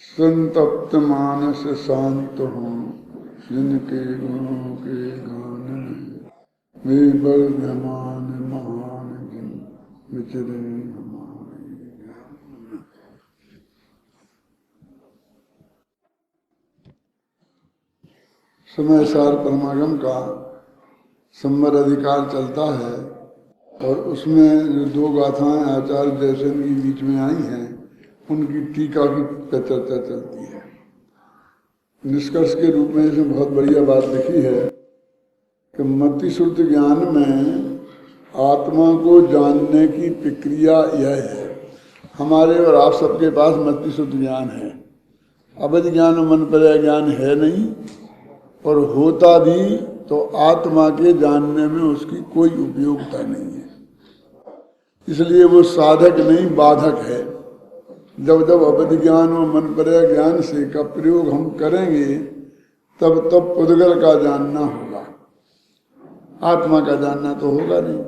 संतप्त मानस शांत हूँ, जिनके गुणों के गान में वे वर्धमान महान जिन विचरे हमारे ज्ञान। समय सार परमागम का संवर अधिकार चलता है और उसमें जो दो गाथाएं आचार्य जयसेन की बीच में आई हैं उनकी टीका की चर्चा चलती है। निष्कर्ष के रूप में इसमें बहुत बढ़िया बात लिखी है कि मति श्रुति ज्ञान में आत्मा को जानने की प्रक्रिया यह है। हमारे और आप सबके पास मति श्रुति ज्ञान है, अवधि ज्ञान और मन पर्याय ज्ञान है नहीं, और होता भी तो आत्मा के जानने में उसकी कोई उपयोगिता नहीं है। इसलिए वो साधक नहीं बाधक है। जब जब अवधि ज्ञान और मन पर्याय ज्ञान से का प्रयोग हम करेंगे तब तब पुद्गल का जानना होगा, आत्मा का जानना तो होगा नहीं,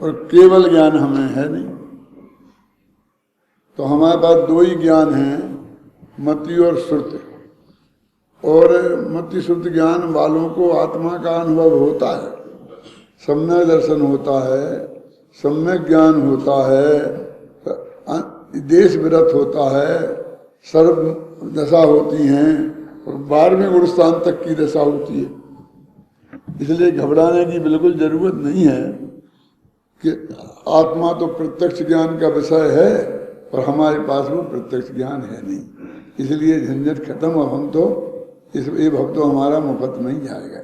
और केवल ज्ञान हमें है नहीं। तो हमारे पास दो ही ज्ञान हैं, मति और श्रुति। और मति श्रुति ज्ञान वालों को आत्मा का अनुभव होता है, सम्यक दर्शन होता है, सम्यक ज्ञान होता है, देश विरत होता है, सर्व दशा होती हैं और 12वें गुण स्थान तक की दशा होती है। इसलिए घबराने की बिल्कुल जरूरत नहीं है कि आत्मा तो प्रत्यक्ष ज्ञान का विषय है और हमारे पास वो प्रत्यक्ष ज्ञान है नहीं, इसलिए झंझट खत्म। और हम तो ये भक्त तो हमारा मुफ्त में ही जाएगा,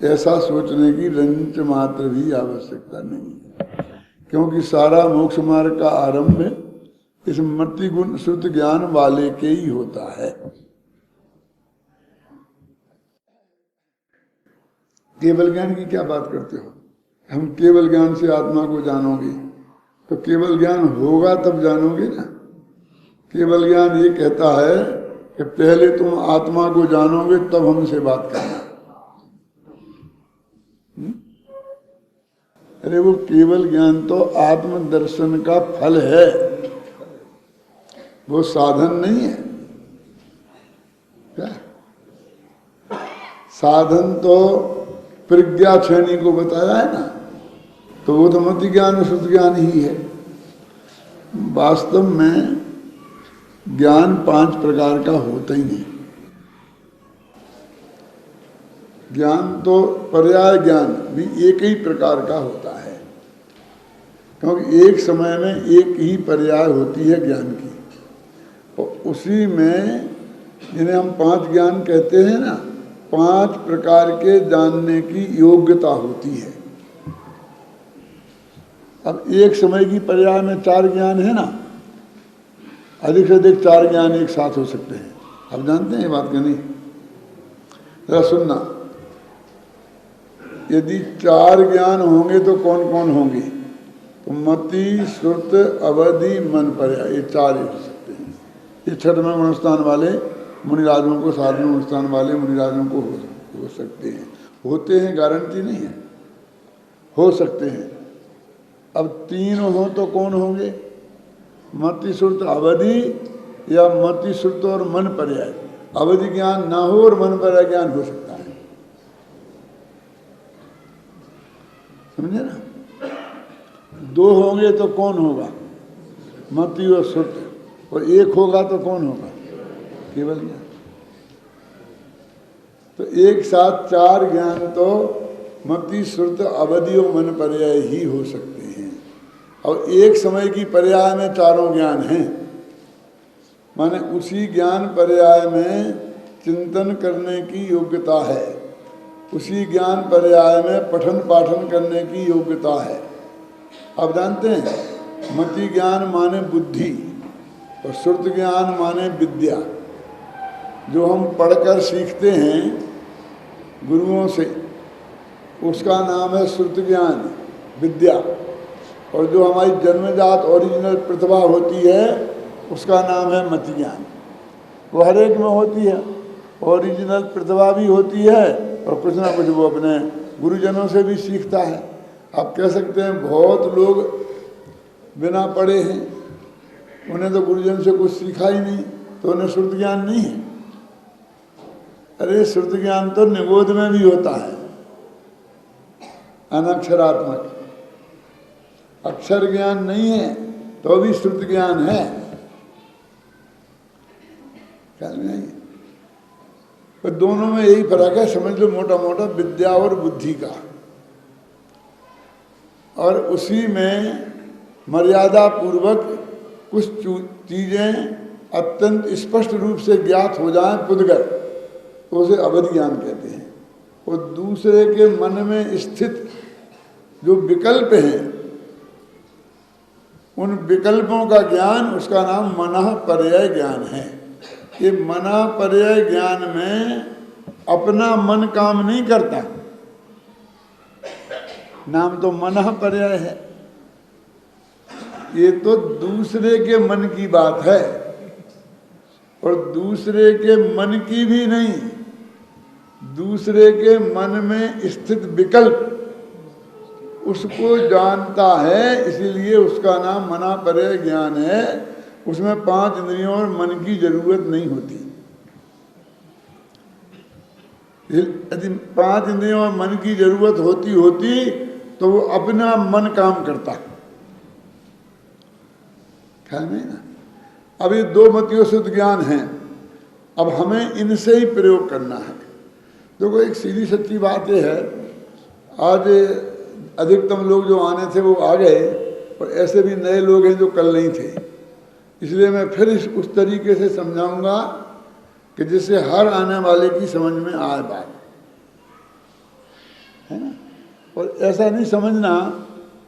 ऐसा सोचने की रंच मात्र भी आवश्यकता नहीं है, क्योंकि सारा मोक्ष मार्ग का आरंभ इस मति गुण श्रुति ज्ञान वाले के ही होता है। केवल ज्ञान की क्या बात करते हो? हम केवल ज्ञान से आत्मा को जानोगे तो केवल ज्ञान होगा तब जानोगे ना। केवल ज्ञान ये कहता है कि पहले तुम आत्मा को जानोगे तब हमसे बात करना। अरे वो केवल ज्ञान तो आत्मदर्शन का फल है, वो साधन नहीं है। क्या साधन तो प्रज्ञा श्रेणी को बताया है ना, तो वो तो मति ज्ञान और श्रुति ज्ञान ही है। वास्तव में ज्ञान 5 प्रकार का होता ही नहीं। ज्ञान तो पर्याय ज्ञान भी एक ही प्रकार का होता है, क्योंकि एक समय में एक ही पर्याय होती है ज्ञान की, और उसी में जिन्हें हम 5 ज्ञान कहते हैं ना, 5 प्रकार के जानने की योग्यता होती है। अब एक समय की पर्याय में 4 ज्ञान है ना, अधिक से अधिक 4 ज्ञान एक साथ हो सकते हैं। आप जानते हैं ये बात कि नहीं? जरा सुनना, यदि 4 ज्ञान होंगे तो कौन कौन होंगे? तो मति श्रुत अवधि मन पर्याय, ये 4 ही हो सकते हैं। ये 6वें गुणस्थान वाले मुनिराजों को, 7वें गुणस्थान वाले मुनिराजों को हो सकते हैं। होते हैं, गारंटी नहीं है, हो सकते हैं। अब 3 हो तो कौन होंगे? मति श्रुत अवधि या मति श्रुत और मन पर्याय। अवधि ज्ञान ना हो और मन पर्याय ज्ञान हो सकता है, समझे ना? 2 होंगे तो कौन होगा? मति और श्रुत। और 1 होगा तो कौन होगा? केवल ज्ञान। तो एक साथ 4 ज्ञान तो मति श्रुत अवधि और मन पर्याय ही हो सकते हैं। और एक समय की पर्याय में 4 ज्ञान हैं, माने उसी ज्ञान पर्याय में चिंतन करने की योग्यता है, उसी ज्ञान पर्याय में पठन पाठन करने की योग्यता है। आप जानते हैं मति ज्ञान माने बुद्धि और श्रुत ज्ञान माने विद्या। जो हम पढ़कर सीखते हैं गुरुओं से उसका नाम है श्रुत ज्ञान विद्या, और जो हमारी जन्मजात ओरिजिनल प्रतिभा होती है उसका नाम है मति ज्ञान। वो हर एक में होती है, ओरिजिनल प्रतिभा भी होती है और कुछ ना कुछ वो अपने गुरुजनों से भी सीखता है। आप कह सकते हैं बहुत लोग बिना पढ़े हैं, उन्हें तो गुरुजन से कुछ सीखा ही नहीं, तो उन्हें श्रुत ज्ञान नहीं है। अरे श्रुत ज्ञान तो निगोद में भी होता है, अनक्षरात्मक। अक्षर ज्ञान नहीं है तो भी श्रुत ज्ञान है, नहीं। पर दोनों में यही फर्क है, समझ लो मोटा मोटा, विद्या और बुद्धि का। और उसी में मर्यादा पूर्वक कुछ चीजें अत्यंत स्पष्ट रूप से ज्ञात हो जाएं पुद्गल, तो उसे अवधि ज्ञान कहते हैं। और दूसरे के मन में स्थित जो विकल्प हैं, उन विकल्पों का ज्ञान, उसका नाम मनः पर्याय ज्ञान है। ये मनः पर्याय ज्ञान में अपना मन काम नहीं करता, नाम तो मनः पर्याय है। ये तो दूसरे के मन की बात है, और दूसरे के मन की भी नहीं, दूसरे के मन में स्थित विकल्प उसको जानता है, इसीलिए उसका नाम मनः पर्याय ज्ञान है। उसमें 5 इंद्रियों और मन की जरूरत नहीं होती। यदि 5 इंद्रियों और मन की जरूरत होती तो वो अपना मन काम करता, ख्याल में ना। अब ये 2 मतियों शुद्ध ज्ञान हैं, अब हमें इनसे ही प्रयोग करना है। देखो एक सीधी सच्ची बात ये है, आज अधिकतम लोग जो आने थे वो आ गए, और ऐसे भी नए लोग हैं जो कल नहीं थे। इसलिए मैं फिर उस तरीके से समझाऊंगा कि जिससे हर आने वाले की समझ में आए बात, है ना। और ऐसा नहीं समझना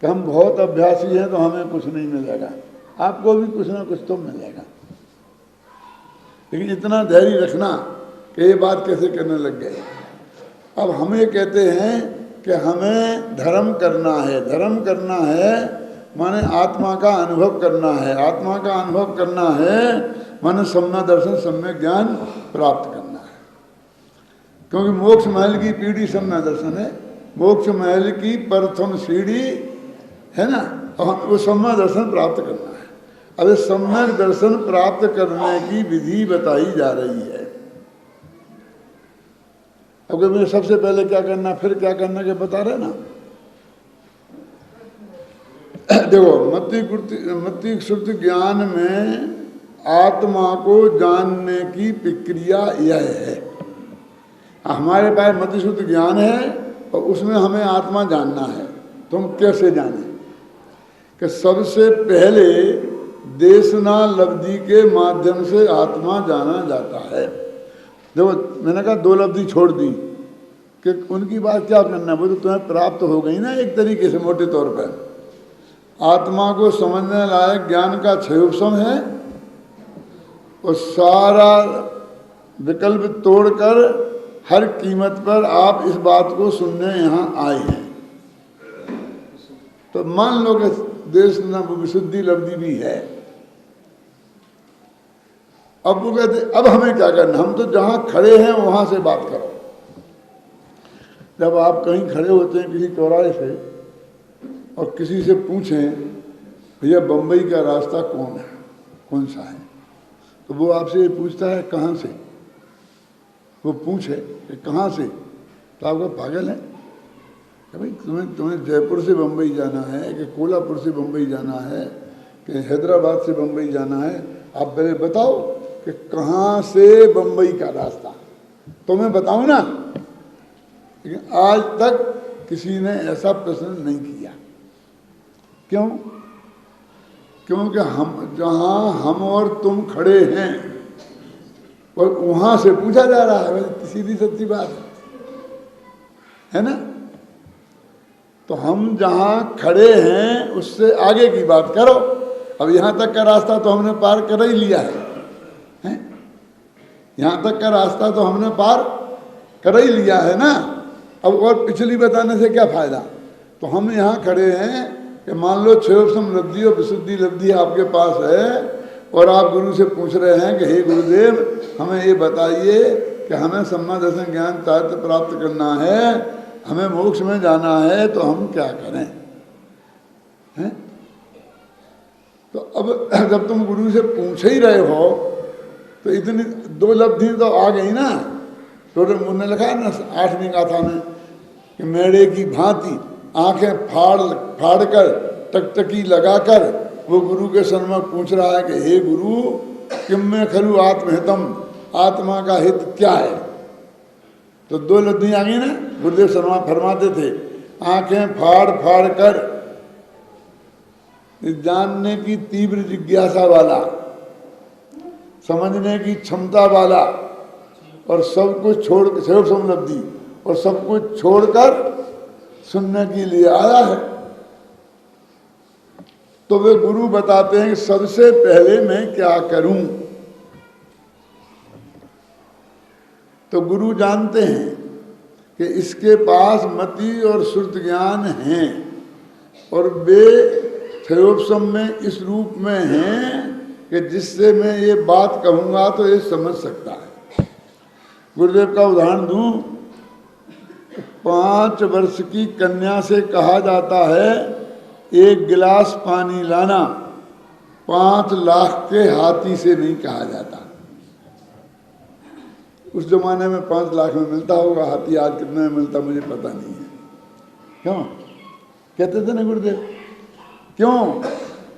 कि हम बहुत अभ्यासी हैं तो हमें कुछ नहीं मिलेगा, आपको भी कुछ ना कुछ तो मिलेगा। लेकिन इतना धैर्य रखना कि ये बात कैसे करने लग गए। अब हम ये कहते हैं कि हमें धर्म करना है, धर्म करना है माने आत्मा का अनुभव करना है, आत्मा का अनुभव करना है माने सम्यक दर्शन, सम्यक ज्ञान प्राप्त करना है। क्योंकि मोक्ष महल की पीढ़ी सम्यक दर्शन है, मोक्ष महल की प्रथम सीढ़ी है ना, और वो सम्यक दर्शन प्राप्त करना है। अब सम्यक दर्शन प्राप्त करने की विधि बताई जा रही है। अब मुझे सबसे पहले क्या करना, फिर क्या करना, के बता रहे ना। देखो मति श्रुति ज्ञान में आत्मा को जानने की प्रक्रिया यह है। हमारे पास मति श्रुति ज्ञान है और उसमें हमें आत्मा जानना है। तुम कैसे जाने कि सबसे पहले देशना लब्धि के माध्यम से आत्मा जाना जाता है। देखो मैंने कहा 2 लब्धि छोड़ दी कि उनकी बात क्या करना, वो तो तुम्हें प्राप्त हो गई ना एक तरीके से मोटे तौर पर। आत्मा को समझने लायक ज्ञान का 6 उपशम है, और सारा विकल्प तोड़कर हर कीमत पर आप इस बात को सुनने यहाँ आए हैं। तो मान लो कि देश न विशुद्धि लब्धि भी है। अब वो कहते अब हमें क्या करना, हम तो जहाँ खड़े हैं वहाँ से बात करो। जब आप कहीं खड़े होते हैं किसी चौराहे से और किसी से पूछें भैया बम्बई का रास्ता कौन सा है, तो वो आपसे पूछता है कहाँ से। वो पूछे कि कहाँ से, तो आपका पागल है कि भाई तुम्हें जयपुर से बम्बई जाना है कि कोल्हापुर से बम्बई जाना है कि हैदराबाद से बम्बई जाना है, आप पहले बताओ कि कहाँ से बम्बई का रास्ता, तो मैं बताऊँ ना। लेकिन आज तक किसी ने ऐसा प्रश्न नहीं किया। क्यों? क्योंकि हम जहाँ हम और तुम खड़े हैं और वहाँ से पूछा जा रहा है, सीधी सच्ची बात है ना। तो हम जहाँ खड़े हैं उससे आगे की बात करो। अब यहाँ तक का रास्ता तो हमने पार कर ही लिया है, यहाँ तक का रास्ता तो हमने पार कर ही लिया है ना। अब और पिछली बताने से क्या फायदा। तो हम यहाँ खड़े हैं कि मान लो 6 उपशम लब्धि और विशुद्धि लब्धि आपके पास है, और आप गुरु से पूछ रहे हैं कि हे गुरुदेव हमें ये बताइए कि हमें सम्यक दर्शन ज्ञान तात्पर्य प्राप्त करना है, हमें मोक्ष में जाना है, तो हम क्या करें हैं? तो अब जब तुम गुरु से पूछ ही रहे हो तो इतनी 2 लब्धि तो आ गई ना। तो उन्होंने लिखा है ना 8वीं गाथा में कि मेढ़े की भांति आंखें फाड़ कर टकटकी लगाकर वो गुरु के सन्मुख पूछ रहा है कि हे गुरु, किम में खलु आत्महितम, आत्मा का हित क्या है। तो 2 लब्धि आ गई ना। गुरुदेव शर्मा फरमाते थे आंखें फाड़ कर जानने की तीव्र जिज्ञासा वाला, समझने की क्षमता वाला, और सब कुछ छोड़ समलब्धि और सब कुछ छोड़कर सुनने के लिए आया है। तो वे गुरु बताते हैं कि सबसे पहले मैं क्या करूं। तो गुरु जानते हैं कि इसके पास मति और श्रुत ज्ञान हैं और वे क्षयोपशम में इस रूप में हैं कि जिससे मैं ये बात कहूँगा तो ये समझ सकता है। गुरुदेव का उदाहरण दूं, 5 वर्ष की कन्या से कहा जाता है 1 गिलास पानी लाना, 5 लाख के हाथी से नहीं कहा जाता। उस जमाने में 5 लाख में मिलता होगा, हाथी आज कितने में मिलता मुझे पता नहीं है। क्यों कहते थे ना गुरुदेव? क्यों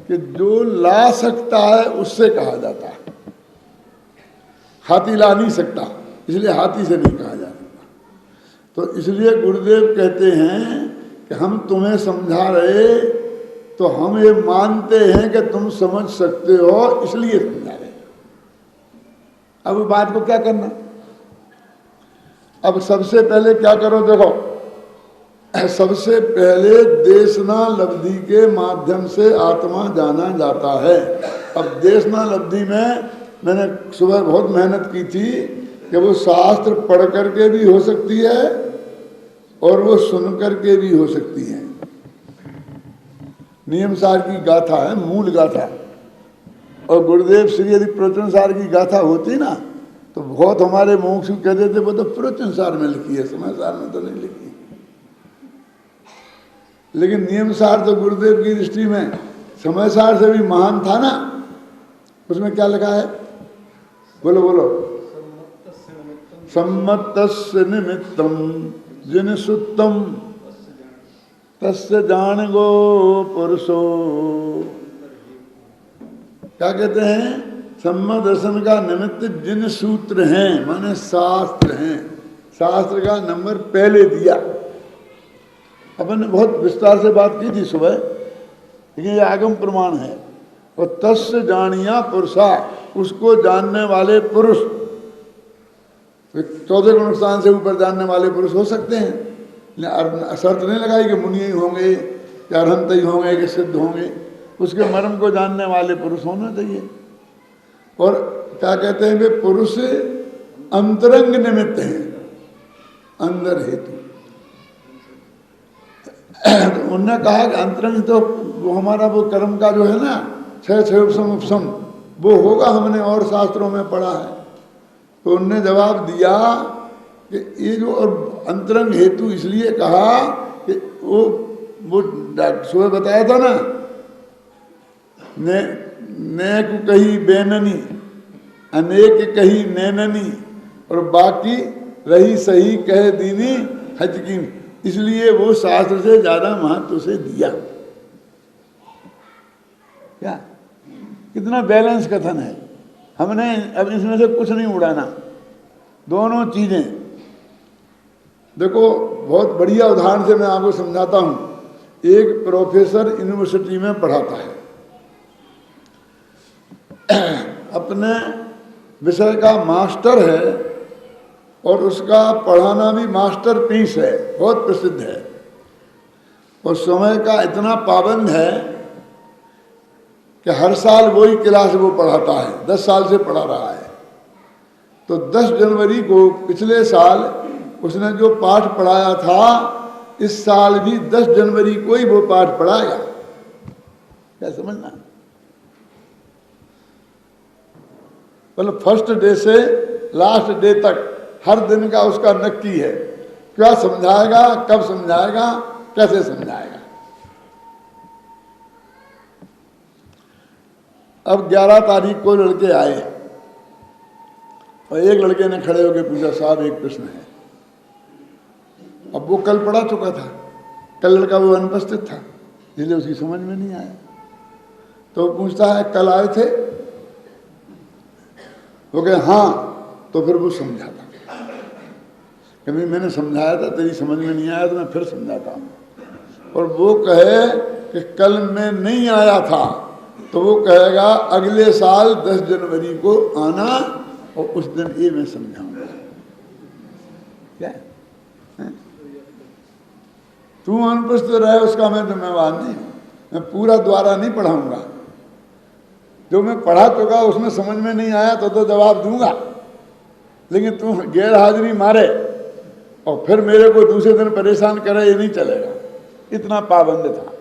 कि जो ला सकता है उससे कहा जाता है, हाथी ला नहीं सकता, इसलिए हाथी से नहीं कहा जा सकता। तो इसलिए गुरुदेव कहते हैं कि हम तुम्हें समझा रहे तो हम ये मानते हैं कि तुम समझ सकते हो, इसलिए समझा रहे। अब बात को क्या करना? अब सबसे पहले क्या करो, देखो सबसे पहले देशना लब्धि के माध्यम से आत्मा जाना जाता है। अब देशना लब्धि में मैंने सुबह बहुत मेहनत की थी कि वो शास्त्र पढ़ करके भी हो सकती है और वो सुन करके भी हो सकती है। नियम सार की गाथा है, मूल गाथा, और गुरुदेव श्री यदि प्रवचन सार की गाथा होती ना तो बहुत हमारे मोक्षु कहते थे वो तो प्रवचन सार में लिखी है, समय सार में तो नहीं लिखी। लेकिन नियम सार तो गुरुदेव की दृष्टि में समय सार से भी महान था ना। उसमें क्या लिखा है? बोलो बोलो। सम्मतस्य निमित्तम जिन सुत्तम तस्य जान गो पुरुषो। क्या कहते हैं? सम्मत दर्शन का निमित्त जिन सूत्र हैं, माने शास्त्र हैं, शास्त्र का नंबर पहले दिया। अपन ने बहुत विस्तार से बात की थी सुबह, लेकिन ये आगम प्रमाण है। और तस्य जानिया पुरुषा, उसको जानने वाले पुरुष। 14 गुण स्थान से ऊपर जानने वाले पुरुष हो सकते हैं, शर्त नहीं लगाई कि मुनि ही होंगे या अरहंत ही होंगे कि सिद्ध होंगे। उसके मर्म को जानने वाले पुरुष होना चाहिए। और क्या कहते हैं वे पुरुष अंतरंग निमित्त हैं, अंदर हेतु। उन्होंने कहा कि अंतरंग तो वो हमारा वो कर्म का जो है ना, 6 उपसम वो होगा, हमने और शास्त्रों में पढ़ा है। तो उनने जवाब दिया कि ये जो और अंतरंग हेतु इसलिए कहा कि वो सुबह बताया था ना, नेक कही बेननी, अनेक कही नैननी, और बाकी रही सही कह दीनी हजकीम। इसलिए वो शास्त्र से ज्यादा महत्व से दिया। क्या कितना बैलेंस कथन है। हमने अब इसमें से कुछ नहीं उड़ाना, दोनों चीजें। देखो बहुत बढ़िया उदाहरण से मैं आपको समझाता हूं। एक प्रोफेसर यूनिवर्सिटी में पढ़ाता है, अपने विषय का मास्टर है और उसका पढ़ाना भी मास्टर पीस है, बहुत प्रसिद्ध है। और समय का इतना पाबंद है कि हर साल वही क्लास वो पढ़ाता है, 10 साल से पढ़ा रहा है। तो 10 जनवरी को पिछले साल उसने जो पाठ पढ़ाया था, इस साल भी 10 जनवरी को ही वो पाठ पढ़ाएगा। क्या समझना? मतलब फर्स्ट डे से लास्ट डे तक हर दिन का उसका नक्की है। क्या समझाएगा, कब समझाएगा, कैसे समझाएगा। अब 11 तारीख को लड़के आए और एक लड़के ने खड़े होकर पूछा, साहब एक प्रश्न है। अब वो कल पढ़ा चुका था, कल लड़का वो अनुपस्थित था, इसलिए उसकी समझ में नहीं आया। तो वो पूछता है, कल आए थे? वो कहे हाँ। तो फिर वो समझाता, कभी मैंने समझाया था, तेरी समझ में नहीं आया तो मैं फिर समझाता हूँ। और वो कहे कि कल मैं नहीं आया था, तो वो कहेगा अगले साल 10 जनवरी को आना और उस दिन ये मैं समझाऊंगा। क्या है? तू अनुपस्थित रहे उसका मैं जिम्मेवार नहीं हूं, मैं पूरा द्वारा नहीं पढ़ाऊंगा। जो मैं पढ़ा चुका उसमें समझ में नहीं आया तो जवाब दूंगा, लेकिन तू गैर हाजिरी मारे और फिर मेरे को दूसरे दिन परेशान करे, ये नहीं चलेगा। इतना पाबंद था।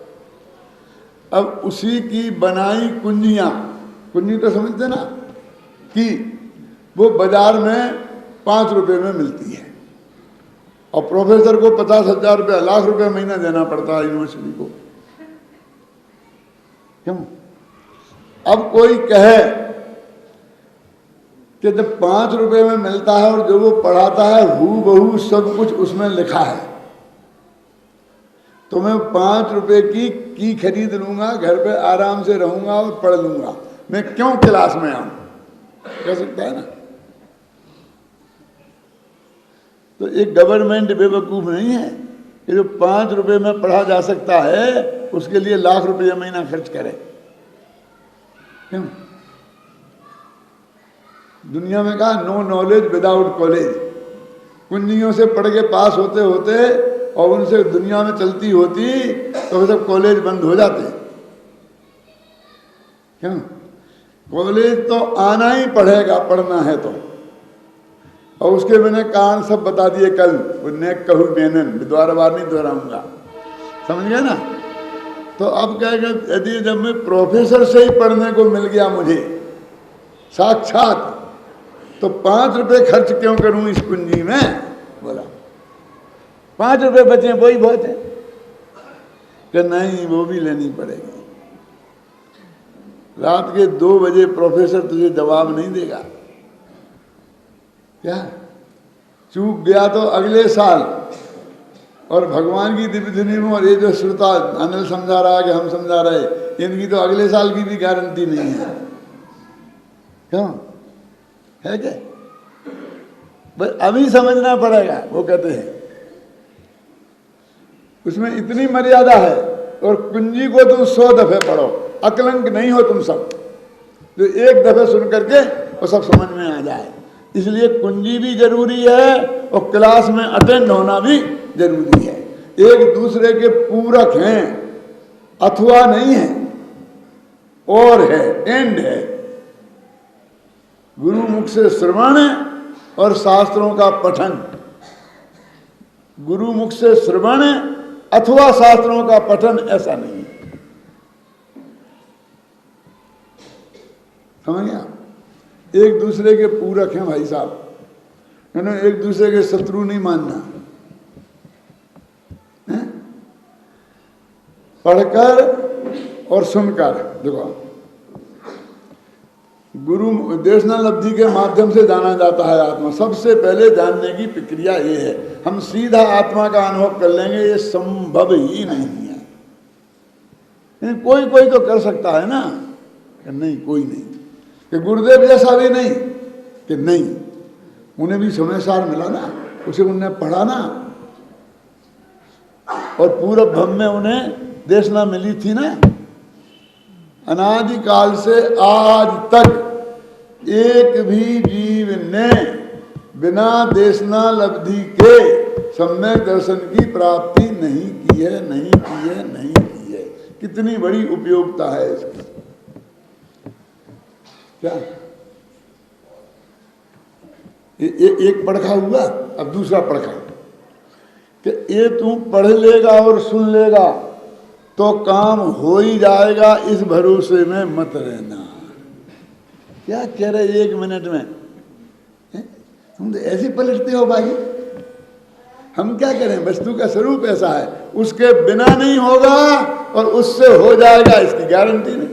अब उसी की बनाई कुंजियां, कुंजी तो समझते ना, कि वो बाजार में 5 रुपए में मिलती है और प्रोफेसर को 50,000 रुपया, लाख रुपया महीना देना पड़ता है यूनिवर्सिटी को। क्यों? अब कोई कहे कि जब 5 रुपए में मिलता है और जो वो पढ़ाता है हूबहू सब कुछ उसमें लिखा है, तो मैं 5 रुपए की खरीद लूंगा, घर पे आराम से रहूंगा और पढ़ लूंगा, मैं क्यों क्लास में आऊं? कह सकता है ना। तो एक गवर्नमेंट बेवकूफ नहीं है कि जो 5 रुपए में पढ़ा जा सकता है उसके लिए लाख रुपया महीना खर्च करे। क्यों? दुनिया में कहा नो नॉलेज विदाउट कॉलेज। कुंजियों से पढ़ के पास होते होते और उनसे दुनिया में चलती होती तो सब कॉलेज बंद हो जाते। क्यों? कॉलेज तो आना ही पड़ेगा, पढ़ना है तो। और उसके मैंने कारण सब बता दिए कल, वो नेक कहू बेनन, द्वारा बार नहीं दोहराऊंगा, समझ गए ना। तो अब कहेगा यदि जब मैं प्रोफेसर से ही पढ़ने को मिल गया मुझे साक्षात, तो 5 रुपए खर्च क्यों करूं इस कुंजी में? बोला 5 रुपए बचे वही बहुत है कि नहीं, वो भी लेनी पड़ेगी। रात के 2 बजे प्रोफेसर तुझे जवाब नहीं देगा। क्या चूक गया तो अगले साल। और भगवान की दिव्य धुनी में, और ये जो श्रोता अनिल समझा रहा है कि हम समझा रहे, इनकी तो अगले साल की भी गारंटी नहीं है। क्यों है? क्या बस अभी समझना पड़ेगा। वो कहते हैं उसमें इतनी मर्यादा है, और कुंजी को तुम 100 दफे पढ़ो, अकलंक नहीं हो तुम सब, जो एक दफे सुन करके वो सब समझ में आ जाए। इसलिए कुंजी भी जरूरी है और क्लास में अटेंड होना भी जरूरी है। एक दूसरे के पूरक हैं, अथवा नहीं है, और है, एंड है। गुरु मुख से श्रवण और शास्त्रों का पठन, गुरु मुख से श्रवण अथवा शास्त्रों का पठन, ऐसा नहीं है। समझ गया? एक दूसरे के पूरक हैं भाई साहब, मैंने एक दूसरे के शत्रु नहीं मानना है? पढ़कर और सुनकर। देखो, गुरु देशनालब्धि के माध्यम से जाना जाता है आत्मा। सबसे पहले जानने की प्रक्रिया ये है। हम सीधा आत्मा का अनुभव कर लेंगे, ये संभव ही नहीं है। कोई कोई तो कर सकता है ना, नहीं कोई नहीं। कि गुरुदेव जैसा भी नहीं, कि नहीं, उन्हें भी समय सार मिला ना, उसे उन्होंने पढ़ा ना, और पूर्व भव में उन्हें देशना मिली थी ना। अनादिकाल से आज तक एक भी जीव ने बिना देशना लब्धि के सम्यक दर्शन की प्राप्ति नहीं की है, नहीं की है, नहीं की है। कितनी बड़ी उपयोगिता है इसकी। क्या एक पड़खा हुआ, अब दूसरा पड़खा कि ये तू पढ़ लेगा और सुन लेगा तो काम हो ही जाएगा, इस भरोसे में मत रहना। क्या कह रहे 1 मिनट में? तुम तो ऐसे पलटते हो भाई। हम क्या करें? वस्तु का स्वरूप ऐसा है, उसके बिना नहीं होगा और उससे हो जाएगा, इसकी गारंटी नहीं।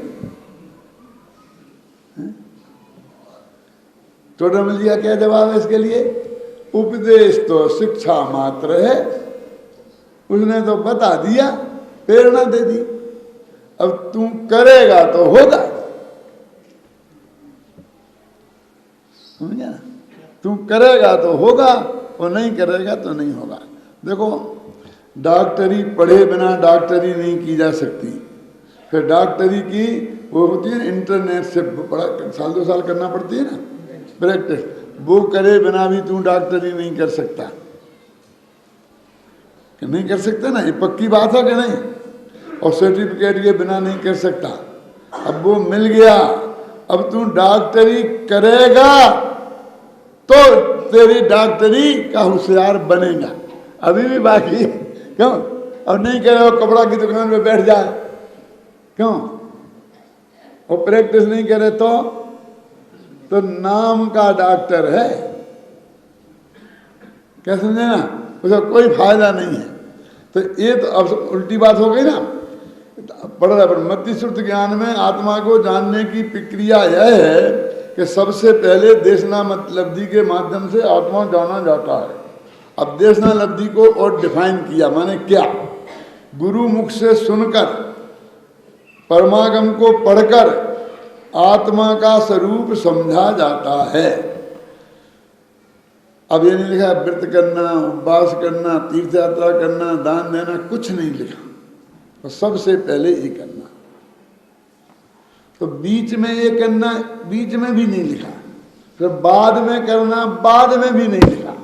टोडरमल जी का क्या जवाब है इसके लिए? उपदेश तो शिक्षा मात्र है। उसने तो बता दिया, प्रेरणा दे दी, अब तू करेगा तो होगा। समझा ना? तू करेगा तो होगा और नहीं करेगा तो नहीं होगा। देखो, डॉक्टरी पढ़े बिना डॉक्टरी नहीं की जा सकती। फिर डॉक्टरी की वो होती है इंटरनेट से बड़ा साल 2 साल करना पड़ती है ना प्रैक्टिस, वो करे बिना भी तू डॉक्टरी नहीं कर सकता। कि नहीं कर सकता ना, ये पक्की बात है कि नहीं? और सर्टिफिकेट के बिना नहीं कर सकता। अब वो मिल गया, अब तू डॉक्टरी करेगा तो तेरी डॉक्टरी का होशियार बनेगा। अभी भी बाकी क्यों? अब नहीं करे कपड़ा की दुकान पे बैठ जाए, क्यों? और प्रैक्टिस नहीं करे तो नाम का डॉक्टर है, क्या समझे ना? उसका कोई फायदा नहीं है। तो ये तो अब उल्टी बात हो गई ना। पढ़ रहा पर मति श्रुत ज्ञान में आत्मा को जानने की प्रक्रिया यह है कि सबसे पहले देशना लब्धि के माध्यम से आत्मा जाना जाता है। अब देशना लब्धि को और डिफाइन किया, माने क्या? गुरु मुख से सुनकर, परमागम को पढ़कर आत्मा का स्वरूप समझा जाता है। अब ये नहीं लिखा व्रत करना, उपवास करना, तीर्थ यात्रा करना, दान देना, कुछ नहीं लिखा। तो सबसे पहले ये करना, तो बीच में ये करना, बीच में भी नहीं लिखा। फिर बाद में करना, बाद में भी नहीं लिखा।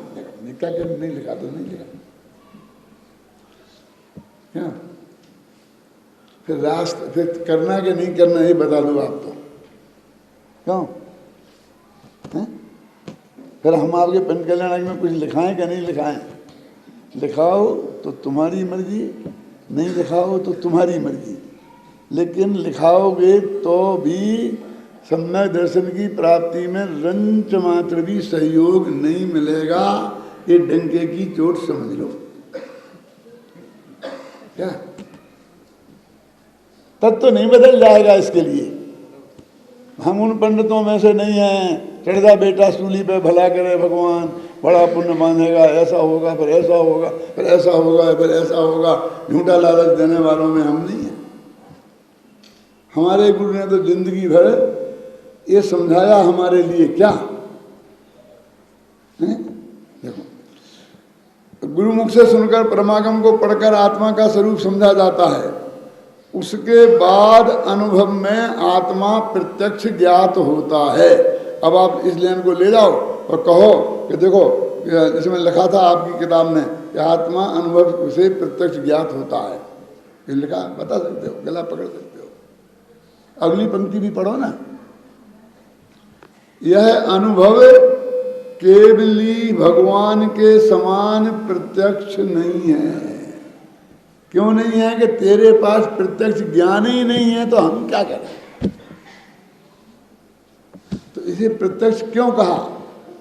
क्या कर नहीं लिखा तो नहीं लिखा क्या? फिर रास्ता फिर करना कि नहीं करना ये बता दो आप तो, क्यों? फिर हम आपके पंच कल्याण में कुछ लिखाएं कि नहीं लिखाएं? लिखाओ तो तुम्हारी मर्जी, नहीं लिखाओ तो तुम्हारी मर्जी, लेकिन लिखाओगे तो भी सम्यक दर्शन की प्राप्ति में रंच मात्र भी सहयोग नहीं मिलेगा। ये डंके की चोट समझ लो। क्या तब तो नहीं बदल जाएगा। इसके लिए हम उन पंडितों में से नहीं हैं, चढ़दा बेटा सूली पे भला करे भगवान, बड़ा पुण्य मानेगा, ऐसा होगा, फिर ऐसा होगा, फिर ऐसा होगा, फिर ऐसा होगा। झूठा लालच देने वालों में हम नहीं हैं। हमारे गुरु ने तो जिंदगी भर ये समझाया हमारे लिए। क्या देखो, गुरुमुख से सुनकर परमागम को पढ़कर आत्मा का स्वरूप समझा जाता है। उसके बाद अनुभव में आत्मा प्रत्यक्ष ज्ञात होता है। अब आप इस लाइन को ले जाओ और कहो कि देखो, जिसमें लिखा था आपकी किताब में कि आत्मा अनुभव से प्रत्यक्ष ज्ञात होता है, ये लिखा, बता सकते हो, गला पकड़ सकते हो। अगली पंक्ति भी पढ़ो ना। यह अनुभव केवली भगवान के समान प्रत्यक्ष नहीं है। क्यों नहीं है? कि तेरे पास प्रत्यक्ष ज्ञान ही नहीं है, तो हम क्या करें? तो इसे प्रत्यक्ष क्यों कहा?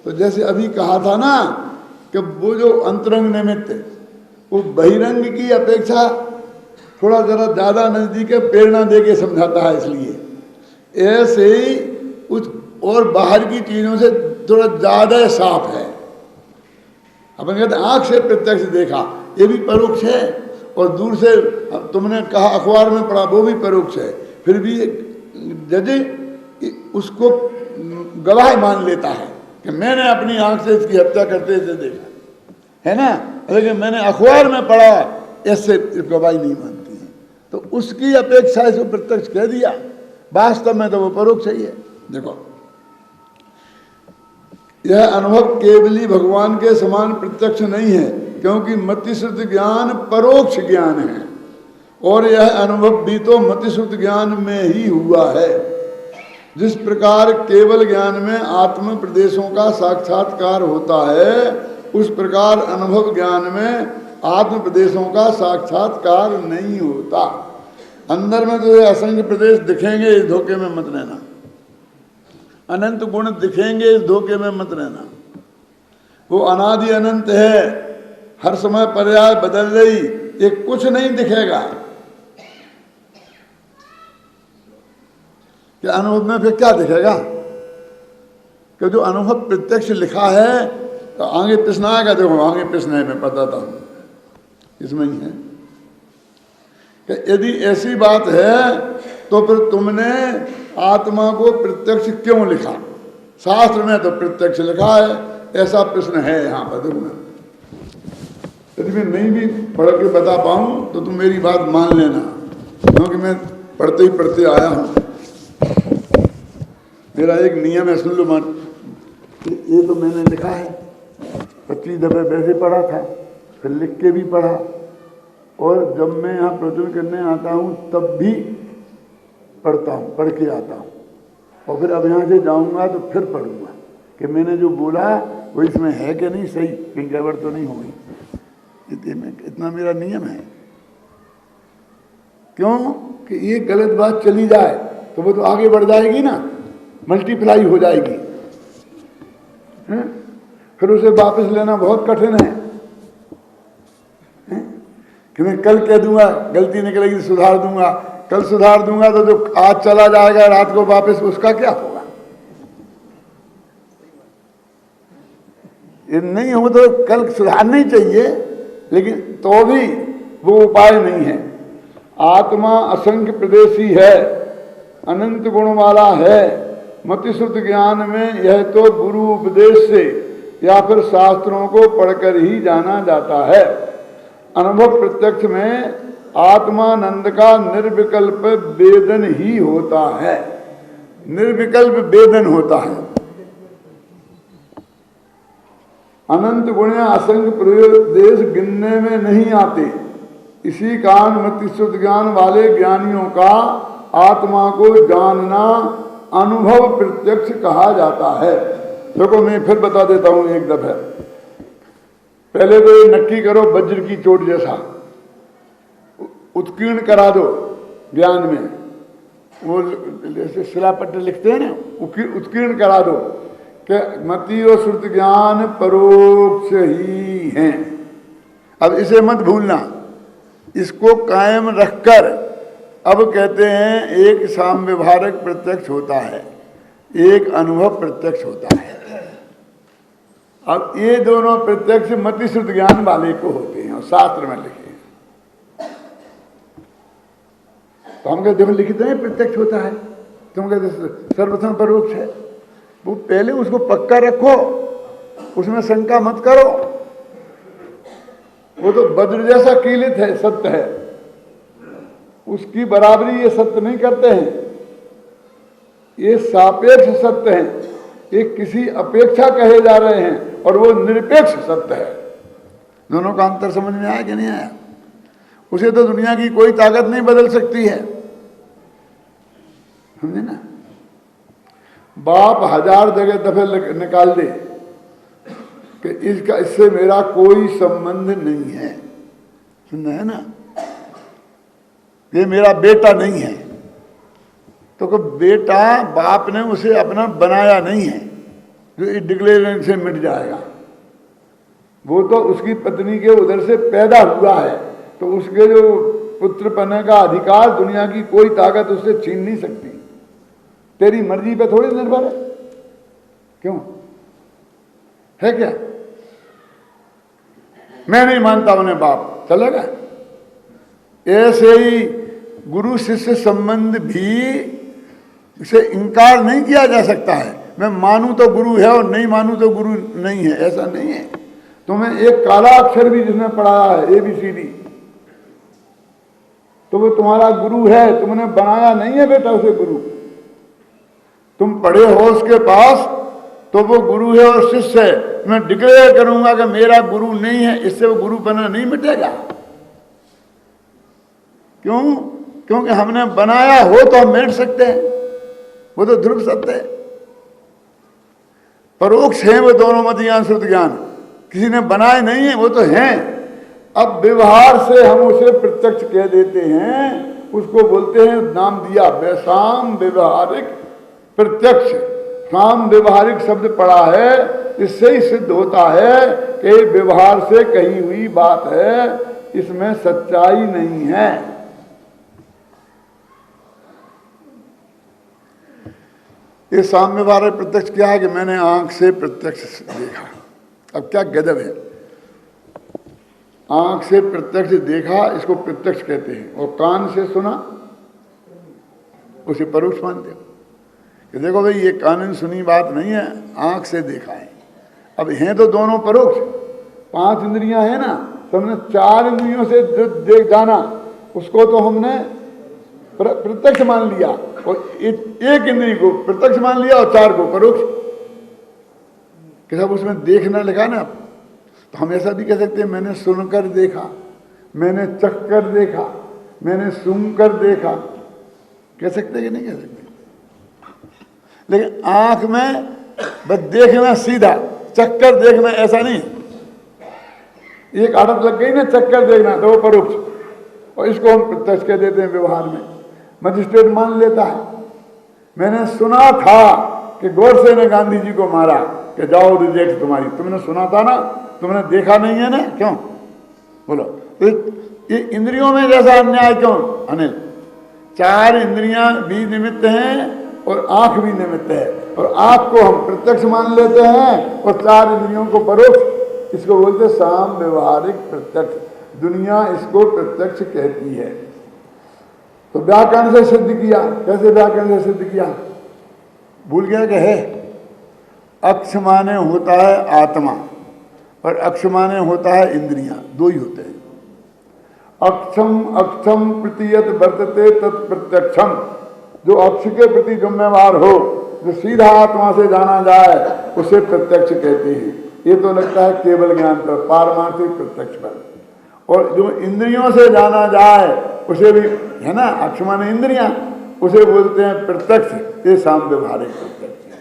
तो जैसे अभी कहा था ना कि वो जो अंतरंग निमित्त, वो बहिरंग की अपेक्षा थोड़ा जरा ज्यादा नजदीक है, प्रेरणा दे के समझाता है। इसलिए ऐसे ही कुछ और बाहर की चीजों से थोड़ा ज्यादा साफ है। अपन कहते आंख से प्रत्यक्ष देखा, ये भी परोक्ष है, और दूर से तुमने कहा अखबार में पढ़ा, वो भी परोक्ष है। फिर भी जज उसको गवाह मान लेता है कि मैंने अपनी आंख से इसकी हत्या करते हुए देखा है ना, लेकिन मैंने अखबार में पढ़ा, ऐसे गवाही नहीं मानती है। तो उसकी अपेक्षा इसको प्रत्यक्ष कह दिया, वास्तव में तो वो परोक्ष ही है। देखो, यह अनुभव केवली भगवान के समान प्रत्यक्ष नहीं है, क्योंकि मतिश्रुत ज्ञान परोक्ष ज्ञान है, और यह अनुभव भी तो मतिश्रुत ज्ञान में ही हुआ है। जिस प्रकार केवल ज्ञान में आत्म प्रदेशों का साक्षात्कार होता है, उस प्रकार अनुभव ज्ञान में आत्म प्रदेशों का साक्षात्कार नहीं होता। अंदर में तो असंख्य प्रदेश दिखेंगे, इस धोखे में मत रहना। अनंत गुण दिखेंगे, इस धोखे में मत रहना। वो अनादि अनंत है, हर समय पर्याय बदल रही, ये कुछ नहीं दिखेगा। कि अनुभव में फिर क्या दिखेगा? कि जो अनुभव प्रत्यक्ष लिखा है तो आगे प्रश्न आएगा, देखो आगे प्रश्न है, मैं बताता हूं, इसमें ही है कि यदि ऐसी बात है तो फिर तुमने आत्मा को प्रत्यक्ष क्यों लिखा? शास्त्र में तो प्रत्यक्ष लिखा है, ऐसा प्रश्न है यहाँ पर। देखो यदि मैं नहीं भी पढ़ के बता पाऊं तो तुम मेरी बात मान लेना, क्योंकि मैं पढ़ते ही पढ़ते आया हूं। मेरा एक नियम है, सुन लो मत, ये तो मैंने लिखा है, 25 दफे वैसे पढ़ा था, फिर लिख के भी पढ़ा, और जब मैं यहाँ प्रवचन करने आता हूँ तब भी पढ़ता हूँ, पढ़ के आता हूँ, और फिर अब यहाँ से जाऊँगा तो फिर पढ़ूँगा कि मैंने जो बोला वो इसमें है कि नहीं, सही कहीं गड़बड़ तो नहीं होगी। इतना मेरा नियम है। क्यों कि ये गलत बात चली जाए तो वो तो आगे बढ़ जाएगी ना, मल्टीप्लाई हो जाएगी, फिर उसे वापस लेना बहुत कठिन है। कि मैं कल कह दूंगा, गलती निकलेगी सुधार दूंगा, कल सुधार दूंगा तो जो आज चला जाएगा रात को वापस, उसका क्या होगा? ये नहीं हो तो कल सुधारना ही चाहिए, लेकिन तो भी वो उपाय नहीं है। आत्मा असंख्य प्रदेशी है, अनंत गुण वाला है। मतिश्रुत ज्ञान में यह तो गुरु उपदेश से या फिर शास्त्रों को पढ़कर ही जाना जाता है। अनुभव प्रत्यक्ष में आत्मानंद का निर्विकल्प वेदन ही होता है, निर्विकल्प वेदन होता है। अनंत गुण असंख्य प्रदेश गिनने में नहीं आते। इसी कारण मतिश्रुत ज्ञान वाले ज्ञानियों का आत्मा को जानना अनुभव प्रत्यक्ष कहा जाता है। देखो मैं फिर बता देता हूं एक दफे। पहले तो ये नक्की करो, वज्र की चोट जैसा उत्कीर्ण करा दो ज्ञान में, वो जैसे शिलापट्ट लिखते हैं ना, उत्कीर्ण करा दो कि मति और श्रुत ज्ञान परोक्ष ही हैं। अब इसे मत भूलना, इसको कायम रखकर अब कहते हैं एक साम्यवहारक प्रत्यक्ष होता है, एक अनुभव प्रत्यक्ष होता है। अब ये दोनों प्रत्यक्ष मतिश्रुत ज्ञान वाले को होते हैं और शास्त्र में लिखे हैं। तो हम कहते हैं लिखित नहीं प्रत्यक्ष होता है, तुम कहते सर्वप्रथम परोक्ष है। वो पहले उसको पक्का रखो, उसमें शंका मत करो। वो तो वज्र जैसा कीलित है, सत्य है, उसकी बराबरी ये सत्य नहीं करते हैं। ये सापेक्ष सत्य हैं, ये किसी अपेक्षा कहे जा रहे हैं, और वो निरपेक्ष सत्य है। दोनों का अंतर समझ में आया कि नहीं आया? उसे तो दुनिया की कोई ताकत नहीं बदल सकती है, समझे ना? बाप 1000 जगह दफे निकाल दे कि इससे मेरा कोई संबंध नहीं है, सुनना है ना, ये मेरा बेटा नहीं है, तो बेटा बाप ने उसे अपना बनाया नहीं है जो इस डिक्लेरेशन से मिट जाएगा। वो तो उसकी पत्नी के उधर से पैदा हुआ है, तो उसके जो पुत्र पने का अधिकार दुनिया की कोई ताकत उससे छीन नहीं सकती। तेरी मर्जी पे थोड़ी निर्भर है, क्यों है क्या? मैं नहीं मानता उन्हें बाप, चलेगा? ऐसे ही गुरु शिष्य संबंध भी इसे इनकार नहीं किया जा सकता है। मैं मानूं तो गुरु है और नहीं मानूं तो गुरु नहीं है, ऐसा नहीं है। तुम्हें एक काला अक्षर भी जिसने पढ़ाया है ABCD, तो वो तुम्हारा गुरु है, तुमने बनाया नहीं है बेटा उसे गुरु। तुम पढ़े हो उसके पास तो वो गुरु है और शिष्य है। मैं डिक्लेयर करूंगा कि मेरा गुरु नहीं है, इससे वो गुरु बना नहीं मिटेगा। क्यों? क्योंकि हमने बनाया हो तो हम मिट सकते हैं, वो तो ध्रुव सत्य है। परोक्ष है वो दोनों मत ज्ञान श्रुत ज्ञान, किसी ने बनाए नहीं है, वो तो हैं। अब व्यवहार से हम उसे प्रत्यक्ष कह देते हैं, उसको बोलते हैं, नाम दिया वैसाम व्यवहारिक प्रत्यक्ष। साम व्यवहारिक शब्द पढ़ा है, इससे ही सिद्ध होता है कि व्यवहार से कही हुई बात है, इसमें सच्चाई नहीं है। ये साम्य व्यवहारिक प्रत्यक्ष क्या है कि मैंने आंख से प्रत्यक्ष देखा। अब क्या गजब है, आंख से प्रत्यक्ष देखा इसको प्रत्यक्ष कहते हैं, और कान से सुना उसे परोक्ष मानते हो कि देखो भाई ये कान से सुनी बात नहीं है, आंख से देखा है। अब हैं तो दोनों परोक्ष, 5 इंद्रियां हैं ना, तो हमने 4 इंद्रियों से जो देख जाना उसको तो हमने प्रत्यक्ष मान लिया, और एक इंद्रिय को प्रत्यक्ष मान लिया और 4 को परोक्ष। कि सब उसमें देखना लिखा ना, तो हम ऐसा भी कह सकते हैं मैंने सुनकर देखा, मैंने चखकर देखा, मैंने सूंघकर देखा, कह सकते कि नहीं कह सकते। लेकिन आंख में बस देखना सीधा, चक्कर देखना ऐसा नहीं। एक आदत लग गई ना चक्कर देखना, तो वो परोक्ष, और इसको हम प्रत्यक्ष कह देते हैं व्यवहार में। मजिस्ट्रेट मान लेता है मैंने सुना था कि गोडसे ने गांधी जी को मारा, कि जाओ रिजेक्ट तुम्हारी, तुमने सुना था ना, तुमने देखा नहीं है ना, क्यों बोलो। तो ये इंद्रियों में जैसा अन्याय क्यों अनिल? 4 इंद्रियां भी निमित्त हैं और आंख भी निमित्त है, और आंख को हम प्रत्यक्ष मान लेते हैं और 4 इंद्रियों को परोक्ष। इसको बोलते साम व्यवहारिक प्रत्यक्ष। दुनिया इसको प्रत्यक्ष कहती है। तो व्याकरण से सिद्ध किया, कैसे व्याकरण से सिद्ध किया? भूल गया कि है अक्ष माने होता है आत्मा और अक्ष माने होता है इंद्रियां, 2 ही होते हैं। अक्षम अक्षम प्रतीयत वर्तते तत्प्रत्यक्षम, जो अक्ष के प्रति जिम्मेवार हो, जो सीधा आत्मा से जाना जाए उसे प्रत्यक्ष कहते हैं। ये तो लगता है केवल ज्ञान पर, पारमार्थिक प्रत्यक्ष पर। और जो इंद्रियों से जाना जाए उसे भी है ना, अक्ष माने इंद्रियां, उसे बोलते हैं प्रत्यक्ष। ये साम व्यवहारिक प्रत्यक्ष है।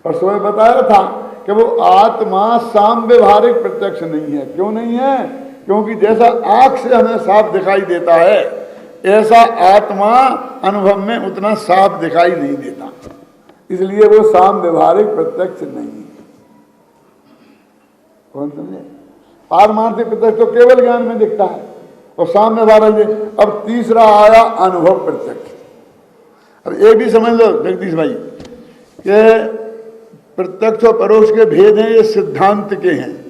और सुबह बताया था कि वो आत्मा साम व्यवहारिक प्रत्यक्ष नहीं है। क्यों नहीं है? क्योंकि जैसा आंख से हमें साफ दिखाई देता है, ऐसा आत्मा अनुभव में उतना साफ दिखाई नहीं देता, इसलिए वो साम व्यवहारिक प्रत्यक्ष नहीं है। कौन समझे? पारमार्थिक प्रत्यक्ष तो केवल ज्ञान में दिखता है, और साम व्यवहारिक। अब तीसरा आया अनुभव प्रत्यक्ष। अब ये भी समझ लो जगदीश भाई कि प्रत्यक्ष और परोक्ष के भेद हैं, ये सिद्धांत के हैं।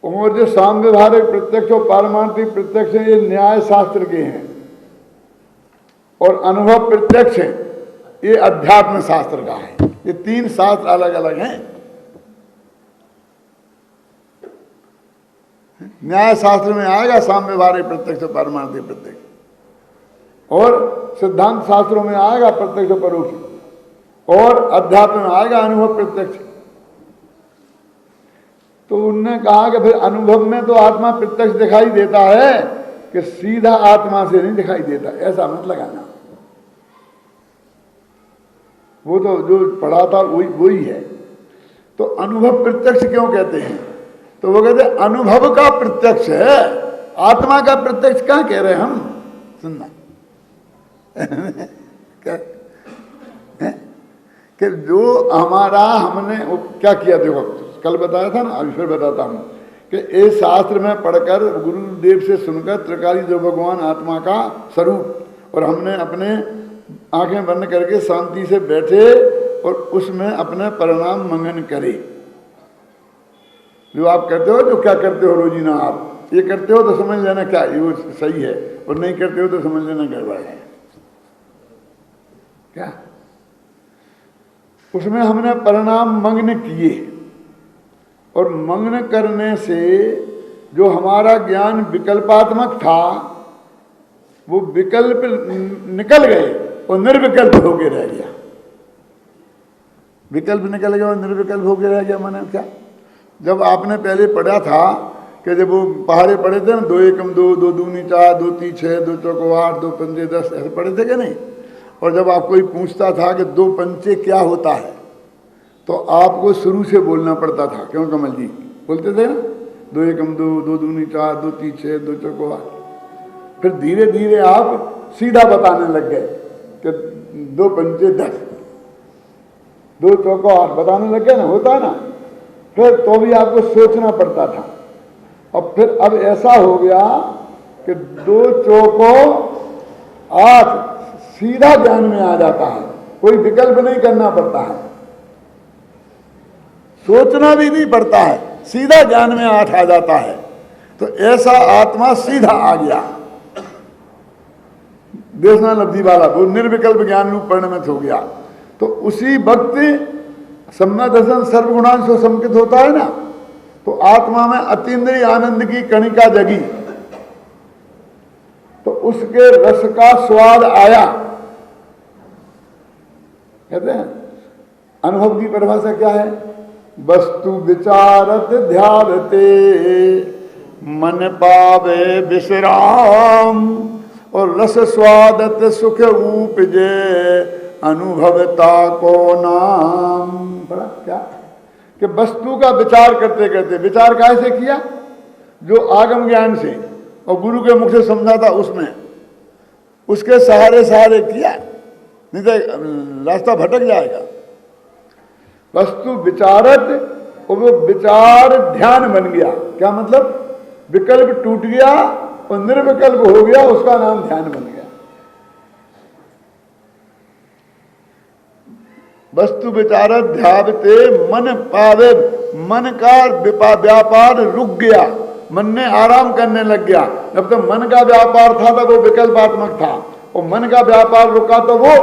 और जो साम व्यवहारिक प्रत्यक्ष और पारमार्थिक प्रत्यक्ष है, ये न्याय शास्त्र के हैं। और अनुभव प्रत्यक्ष है, ये अध्यात्म शास्त्र का है। ये 3 शास्त्र अलग अलग हैं। न्याय शास्त्र में आएगा साम व्यवहारिक प्रत्यक्ष और पारमार्थिक प्रत्यक्ष, और सिद्धांत शास्त्रों में आएगा प्रत्यक्ष और परोक्ष, और अध्यात्म में आएगा अनुभव प्रत्यक्ष। तो उनने कहा कि फिर अनुभव में तो आत्मा प्रत्यक्ष दिखाई देता है कि सीधा आत्मा से नहीं दिखाई देता, ऐसा मत लगाना। वो तो जो पढ़ा था वही है। तो अनुभव प्रत्यक्ष क्यों कहते हैं? तो वो कहते हैं अनुभव का प्रत्यक्ष है, आत्मा का प्रत्यक्ष क्या कह रहे हैं हम? सुनना कि जो हमारा हमने क्या किया, देखो कल बताया था ना, अभी फिर बताता हूँ कि इस शास्त्र में पढ़कर गुरुदेव से सुनकर त्रिकाली जो भगवान आत्मा का स्वरूप, और हमने अपने आंखें बंद करके शांति से बैठे और उसमें अपने परिणाम मंगन करे। जो आप करते हो, जो क्या करते हो रोजीना, आप ये करते हो तो समझ लेना क्या ये सही है, और नहीं करते हो तो समझ लेना गड़बड़ है। क्या उसमें हमने परिणाम मंगन किए, और मंगन करने से जो हमारा ज्ञान विकल्पात्मक था वो विकल्प निकल गए और निर्विकल्प होके रह गया। विकल्प निकल गया और निर्विकल्प होके रह गया। माने क्या? जब आपने पहले पढ़ा था कि जब वो पहाड़े पढ़े थे ना, 2 एकम 2, 2 दूनी 4, 2 3 6, 2 चौको 8, 2 पंचे 10, ऐसे पढ़े थे कि नहीं? और जब आप कोई पूछता था कि 2 पंचे क्या होता है, तो आपको शुरू से बोलना पड़ता था। क्यों कमल जी बोलते थे ना, 2 एकम 2, 2 दूनी 4, 2 3 6, 2 चौको 8। फिर धीरे धीरे आप सीधा बताने लग गए कि 2 पंचे 10, 2 चौको 8 बताने लग गए ना, होता ना। फिर तो भी आपको सोचना पड़ता था। और फिर अब ऐसा हो गया कि 2 चौको 8 सीधा ज्ञान में आ जाता है, कोई विकल्प नहीं करना पड़ता है, सोचना भी नहीं पड़ता है, सीधा ज्ञान में आठ आ जाता है। तो ऐसा आत्मा सीधा आ गया, देशना लब्धि वाला, वो निर्विकल्प ज्ञान रूप परिणमित हो गया। तो उसी वक्त सम्यक दर्शन सर्वगुणांश से संकित होता है ना, तो आत्मा में अतीन्द्रिय आनंद की कणिका जगी, तो उसके रस का स्वाद आया। कहते हैं अनुभव की परिभाषा क्या है? वस्तु विचारत ध्यावते मन पावे विश्राम, और रस स्वादत सुख उपजे अनुभवता को नाम। बड़ा क्या कि वस्तु का विचार करते करते, विचार कैसे किया? जो आगम ज्ञान से और गुरु के मुख से समझा था उसमें, उसके सहारे सहारे किया, नहीं तो रास्ता भटक जाएगा। वस्तु विचारत, और वो विचार ध्यान बन गया। क्या मतलब? विकल्प टूट गया और निर्विकल्प हो गया, उसका नाम ध्यान बन गया। वस्तु विचारत ध्यावते मन पावे, मन का व्यापार रुक गया, मन ने आराम करने लग गया। जब तक मन का व्यापार था तो वो विकल्पात्मक था, और मन का व्यापार रुका तो वो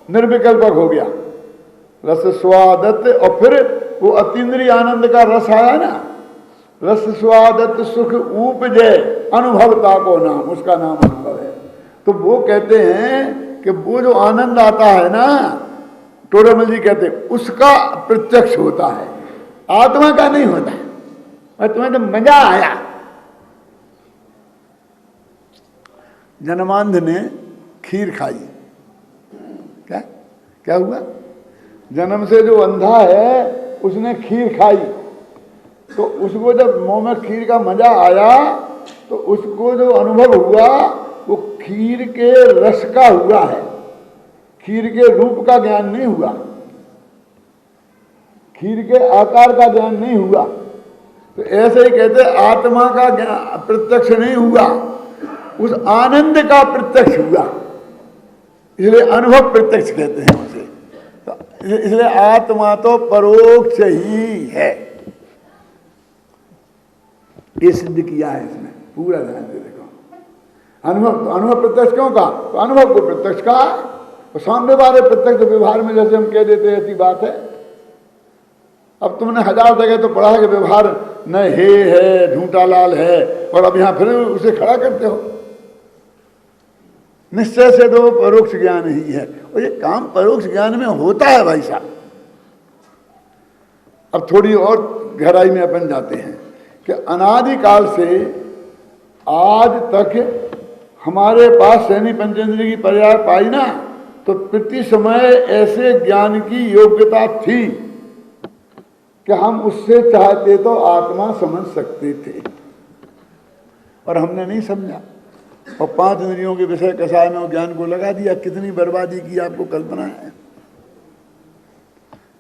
निर्विकल्पक हो गया। रस स्वादत, और फिर वो अतीन्द्रिय आनंद का रस आया ना, रस स्वादत सुख उपजे अनुभवता को नाम, उसका नाम अनुभव है। तो वो कहते हैं कि वो जो आनंद आता है ना, टोडरमल जी कहते हैं उसका प्रत्यक्ष होता है, आत्मा का नहीं होता है। और तुम्हें तो मजा आया। जन्मांध ने खीर खाई, क्या क्या हुआ? जन्म से जो अंधा है उसने खीर खाई, तो उसको जब मुंह में खीर का मजा आया तो उसको जो अनुभव हुआ वो खीर के रस का हुआ है, खीर के रूप का ज्ञान नहीं हुआ, खीर के आकार का ज्ञान नहीं हुआ। तो ऐसे ही कहते आत्मा का ज्ञान प्रत्यक्ष नहीं हुआ, उस आनंद का प्रत्यक्ष हुआ, इसलिए अनुभव प्रत्यक्ष कहते हैं उसे। तो इसलिए आत्मा तो परोक्ष ही है, ये सिद्ध किया है इसमें। पूरा ध्यान से देखो। अनुभव प्रत्यक्ष क्यों कहा? तो अनुभव को प्रत्यक्ष कहा, और सामने वाले प्रत्यक्ष व्यवहार में जैसे हम कह देते हैं ऐसी बात है। अब तुमने 1000 जगह तो पढ़ा कि व्यवहार न है, झूठा लाल है, और अब यहां फिर उसे खड़ा करते हो। निश्चय से तो परोक्ष ज्ञान ही है, और ये काम परोक्ष ज्ञान में होता है भाई साहब। अब थोड़ी और गहराई में अपन जाते हैं कि अनादिकाल से आज तक हमारे पास सैनी पंचेंद्रिय की पर्याय पाई ना, तो प्रति समय ऐसे ज्ञान की योग्यता थी कि हम उससे चाहते तो आत्मा समझ सकते थे, और हमने नहीं समझा, और 5 इंद्रियों के विषय कसाय में ज्ञान को लगा दिया। कितनी बर्बादी की आपको कल्पना है?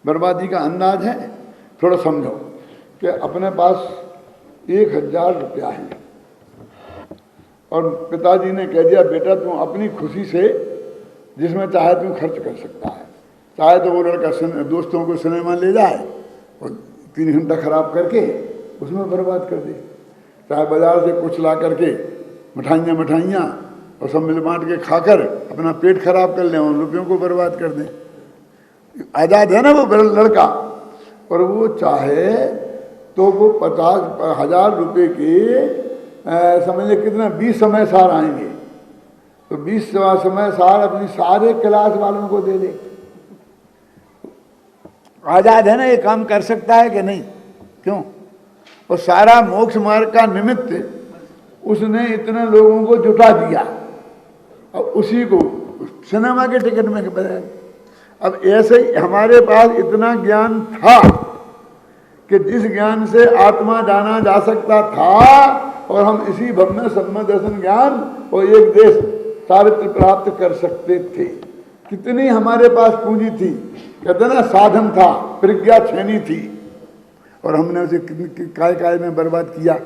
बर्बादी का अंदाज है? थोड़ा समझो कि अपने पास 1000 रुपया है, और पिताजी ने कह दिया बेटा तुम अपनी खुशी से जिसमें चाहे तुम खर्च कर सकता है। चाहे तो वो लड़का दोस्तों को सिनेमा ले जाए और 3 घंटा खराब करके उसमें बर्बाद कर दे, चाहे बाजार से कुछ ला करके मिठाइयाँ और सब मिल बांट के खाकर अपना पेट खराब कर लें और रुपयों को बर्बाद कर दें। आज़ाद है ना वो लड़का। और वो चाहे तो वो 50,000 रुपये के समझिए कितना 20 समय सार आएंगे, तो 20 समय सार अपनी सारे क्लास वालों को दे दे। आज़ाद है ना, ये काम कर सकता है कि नहीं? क्यों? और सारा मोक्ष मार्ग का निमित्त उसने इतने लोगों को जुटा दिया, और उसी को सिनेमा के टिकट में बताया। अब ऐसे ही हमारे पास इतना ज्ञान था कि जिस ज्ञान से आत्मा जाना जा सकता था, और हम इसी भव में सम्यक दर्शन ज्ञान और एक देश चारित्र प्राप्त कर सकते थे। कितनी हमारे पास पूंजी थी, कहते ना साधन था, प्रज्ञा छेनी थी, और हमने उसे काय में बर्बाद किया।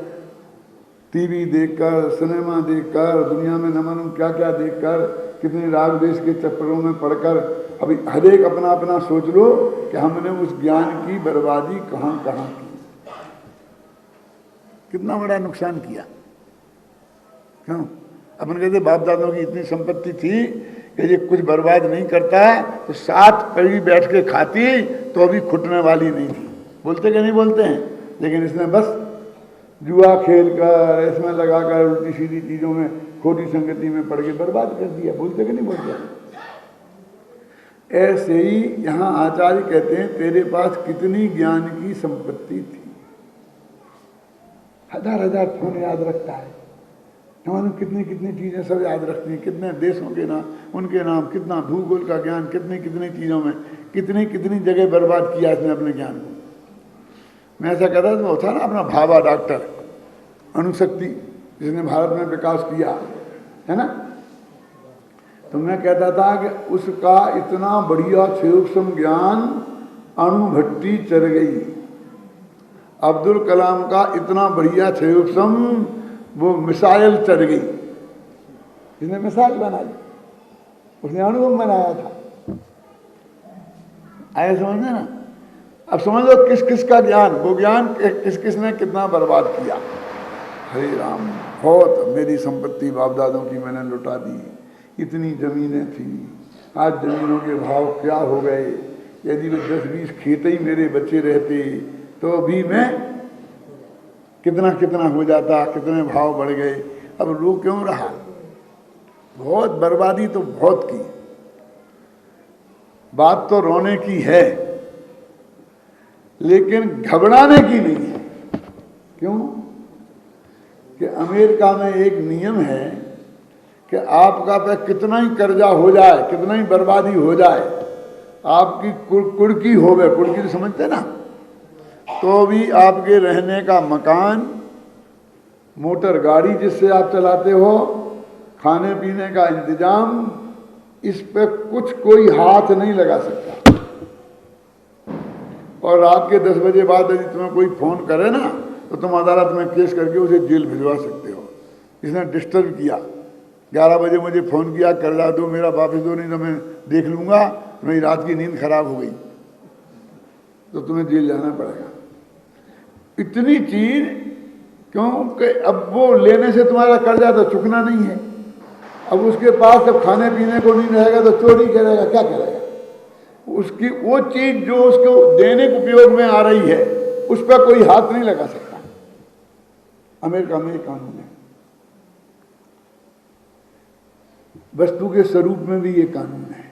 टीवी देखकर, सिनेमा देखकर, दुनिया में न मालूम क्या क्या देखकर, कितने राग देश के चक्करों में पढ़कर, अभी हर एक अपना अपना सोच लो कि हमने उस ज्ञान की बर्बादी कहाँ कहाँ की, कितना बड़ा नुकसान किया। क्यों? अपन कहते बाप दादों की इतनी संपत्ति थी कि ये कुछ बर्बाद नहीं करता तो 7 पीढ़ी बैठ के खाती तो अभी खुटने वाली नहीं थी। बोलते कि नहीं बोलते हैं? लेकिन इसने बस जुआ खेल कर, इसमें लगाकर, उल्टी सीधी चीजों में, खोटी संगति में पड़ के बर्बाद कर दिया। बोलते कि नहीं बोलते? ऐसे ही यहाँ आचार्य कहते हैं तेरे पास कितनी ज्ञान की संपत्ति थी। 1000 फोन याद रखता है, हमारे कितनी कितनी चीजें सब याद रखती हैं, कितने देशों के नाम, उनके नाम, कितना भूगोल का ज्ञान, कितनी कितनी चीजों में कितनी कितनी जगह बर्बाद किया इसने अपने ज्ञान को। मैं ऐसा कहता था, वो था ना अपना भाभा डॉक्टर अणुशक्ति, जिसने भारत में विकास किया है ना, तो मैं कहता था कि उसका इतना बढ़िया सूक्ष्म ज्ञान अणुभट्टी चढ़ गई। अब्दुल कलाम का इतना बढ़िया सूक्ष्म वो मिसाइल चढ़ गई, जिसने मिसाइल बनाई, उसने अणुबम बनाया था। आया समझना ना? अब समझ लो किस किस का ज्ञान, वो ज्ञान किस किस ने कितना बर्बाद किया। हरे राम, बहुत मेरी संपत्ति बाप दादों की मैंने लुटा दी, इतनी जमीनें थी, आज जमीनों के भाव क्या हो गए। यदि वे 10-20 खेत ही मेरे बच्चे रहते तो भी मैं कितना कितना हो जाता, कितने भाव बढ़ गए। अब रो क्यों रहा? बहुत बर्बादी तो बहुत की, बात तो रोने की है लेकिन घबराने की नहीं है। क्यों? कि अमेरिका में एक नियम है कि आपका पे कितना ही कर्जा हो जाए, कितना ही बर्बादी हो जाए, आपकी कुड़की हो गए, कुड़की तो समझते ना, तो भी आपके रहने का मकान, मोटर गाड़ी जिससे आप चलाते हो, खाने पीने का इंतजाम, इस पे कुछ कोई हाथ नहीं लगा सकता। और रात के 10 बजे बाद यदि तुम्हें कोई फोन करे ना तो तुम अदालत में केस करके उसे जेल भिजवा सकते हो। इसने डिस्टर्ब किया, 11 बजे मुझे फ़ोन किया, कर्जा दो मेरा वापस दो, नहीं तो मैं देख लूँगा, मेरी रात की नींद खराब हो गई तो तुम्हें जेल जाना पड़ेगा। इतनी चीज क्योंकि अब वो लेने से तुम्हारा कर्जा तो चुकना नहीं है। अब उसके पास जब खाने पीने को नहीं रहेगा तो चोरी करेगा, क्या करेगा? उसकी वो चीज जो उसको देने के उपयोग में आ रही है उस पर कोई हाथ नहीं लगा सकता। अमेरिका में ये कानून है, वस्तु के स्वरूप में भी ये कानून है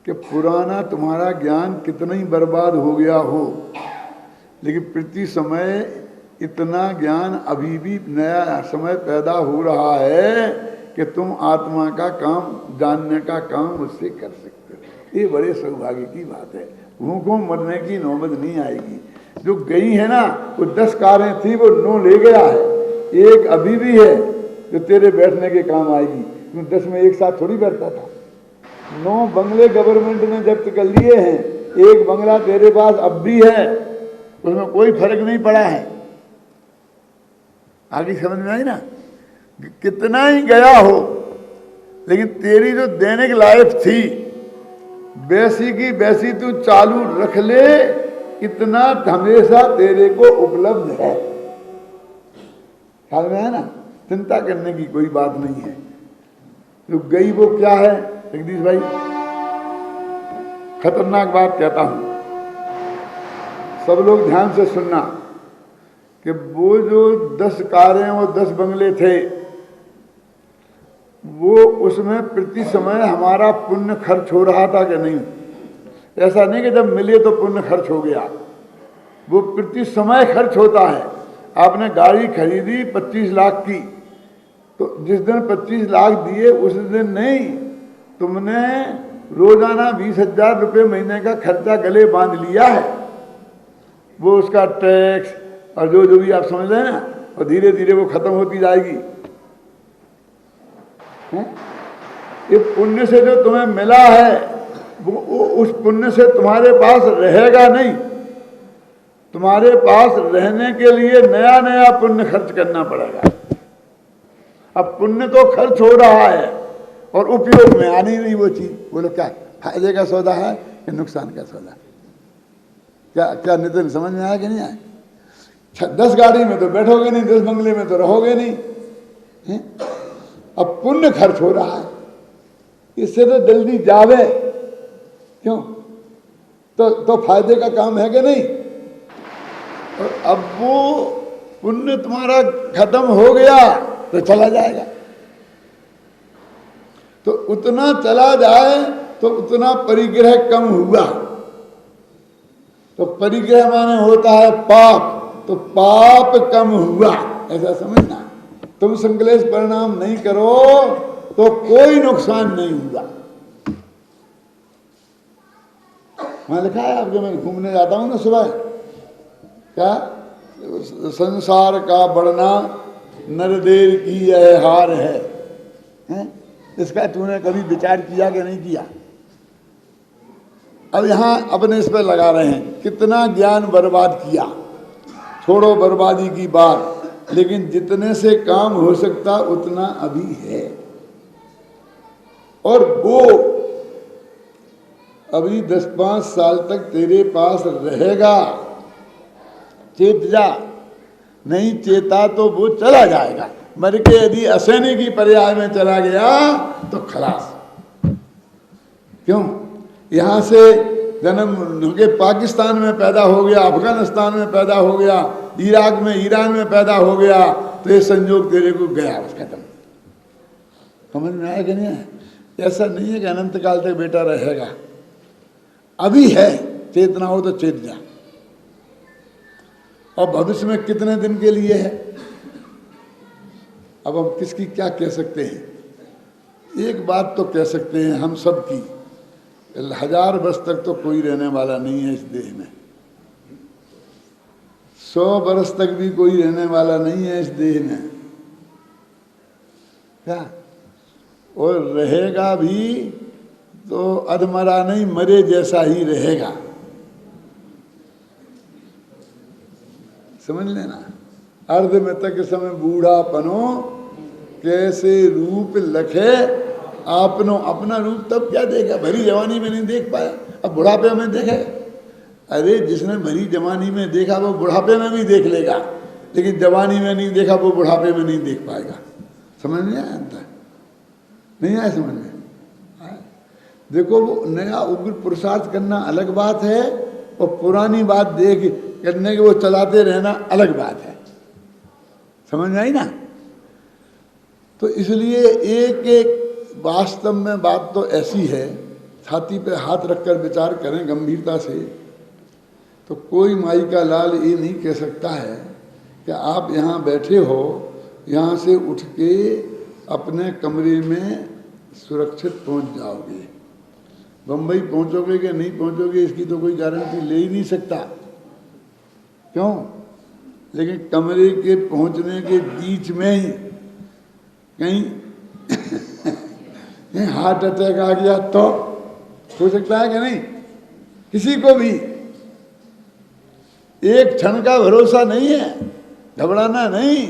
कि पुराना तुम्हारा ज्ञान कितना ही बर्बाद हो गया हो, लेकिन प्रति समय इतना ज्ञान अभी भी नया समय पैदा हो रहा है कि तुम आत्मा का काम, जानने का काम उससे कर सकते हो। ये बड़े सौभाग्य की बात है। भूखों मरने की नौबत नहीं आएगी। जो गई है ना, वो 10 कारें थी, वो 9 ले गया है, एक अभी भी है जो तेरे बैठने के काम आएगी। तुम 10 में एक साथ थोड़ी बैठता था। 9 बंगले गवर्नमेंट ने जब्त कर लिए हैं, एक बंगला तेरे पास अब भी है, उसमें कोई फर्क नहीं पड़ा है। आगे समझ में आई ना? कितना ही गया हो, लेकिन तेरी जो देने की लायक थी वैसी की वैसी तू चालू रख ले, इतना हमेशा तेरे को उपलब्ध है। ख्याल में है ना? चिंता करने की कोई बात नहीं है। जो गई वो क्या है जगदीश भाई? खतरनाक बात कहता हूं, सब लोग ध्यान से सुनना कि वो जो 10 कारें और 10 बंगले थे, वो उसमें प्रति समय हमारा पुण्य खर्च हो रहा था कि नहीं? ऐसा नहीं कि जब मिले तो पुण्य खर्च हो गया, वो प्रति समय खर्च होता है। आपने गाड़ी खरीदी 25 लाख की, तो जिस दिन 25 लाख दिए उस दिन नहीं, तुमने रोजाना 20,000 रुपये महीने का खर्चा गले बांध लिया है। वो उसका टैक्स और जो जो भी आप समझ रहे हैं ना, और धीरे धीरे वो खत्म होती जाएगी। ये पुण्य से जो तुम्हें मिला है वो उस पुण्य से तुम्हारे पास रहेगा नहीं। तुम्हारे पास रहने के लिए नया नया पुण्य खर्च करना पड़ेगा। अब पुण्य तो खर्च हो रहा है और उपयोग में आनी नहीं वो चीज। बोलो क्या फायदे का सौदा है कि नुकसान का सौदा? क्या क्या नितिन समझ में आया कि नहीं आया? 10 गाड़ी में तो बैठोगे नहीं, 10 बंगले में तो रहोगे नहीं है? अब पुण्य खर्च हो रहा है, इससे तो जल्दी जावे क्यों? तो फायदे का काम है कि नहीं? और अब वो पुण्य तुम्हारा खत्म हो गया तो चला जाएगा। तो उतना चला जाए तो उतना परिग्रह कम हुआ। तो परिग्रह माने होता है पाप, तो पाप कम हुआ, ऐसा समझना। तुम संकलेश परिणाम नहीं करो तो कोई नुकसान नहीं हुआ। वहां लिखा है आपके, मैं घूमने जाता हूं ना सुबह, क्या संसार का बढ़ना नरदेर की यह हार है? इसका तूने कभी विचार किया कि नहीं किया? अब यहां अपने इस पर लगा रहे हैं, कितना ज्ञान बर्बाद किया। छोड़ो बर्बादी की बात, लेकिन जितने से काम हो सकता उतना अभी है। और वो अभी 10-5 साल तक तेरे पास रहेगा। चेत जा, नहीं चेता तो वो चला जाएगा। मर के यदि असैनी की पर्याय में चला गया तो खलास। क्यों? यहां से जन्म के पाकिस्तान में पैदा हो गया, अफगानिस्तान में पैदा हो गया, इराक में, ईरान में पैदा हो गया, तो ये संयोग तेरे को गया, बस खत्म। समझ में आया कि नहीं है? ऐसा नहीं है कि अनंत काल तक बेटा रहेगा। अभी है, चेतना हो तो चेत जा। और भविष्य में कितने दिन के लिए है, अब हम किसकी क्या कह सकते हैं? एक बात तो कह सकते हैं हम सब की, 1000 वर्ष तक तो कोई रहने वाला नहीं है इस देह में। 100 वर्ष तक भी कोई रहने वाला नहीं है इस देह में, क्या? और रहेगा भी तो अधमरा नहीं, मरे जैसा ही रहेगा। समझ लेना। अर्ध में तक समय बूढ़ा पनो कैसे रूप लखे आपनो। अपना रूप तब क्या देगा? भरी जवानी में नहीं देख पाया, अब बुढ़ापे में देखे। अरे जिसने भरी जवानी में देखा वो बुढ़ापे में भी देख लेगा, लेकिन जवानी में नहीं देखा वो बुढ़ापे में नहीं देख पाएगा। समझ में आया? नहीं आया समझ में? देखो, वो नया उग्र पुरुषार्थ करना अलग बात है, और पुरानी बात देख करने के वो चलाते रहना अलग बात है। समझ में आई ना? तो इसलिए एक एक वास्तव में बात तो ऐसी है, छाती पे हाथ रखकर विचार करें गंभीरता से, तो कोई माई का लाल ये नहीं कह सकता है कि आप यहाँ बैठे हो, यहाँ से उठ के अपने कमरे में सुरक्षित पहुँच जाओगे। बम्बई पहुँचोगे कि नहीं पहुँचोगे इसकी तो कोई गारंटी ले ही नहीं सकता। क्यों? लेकिन कमरे के पहुँचने के बीच में ही कहीं हार्ट अटैक आ गया तो हो सकता है कि नहीं? किसी को भी एक क्षण का भरोसा नहीं है। घबराना नहीं,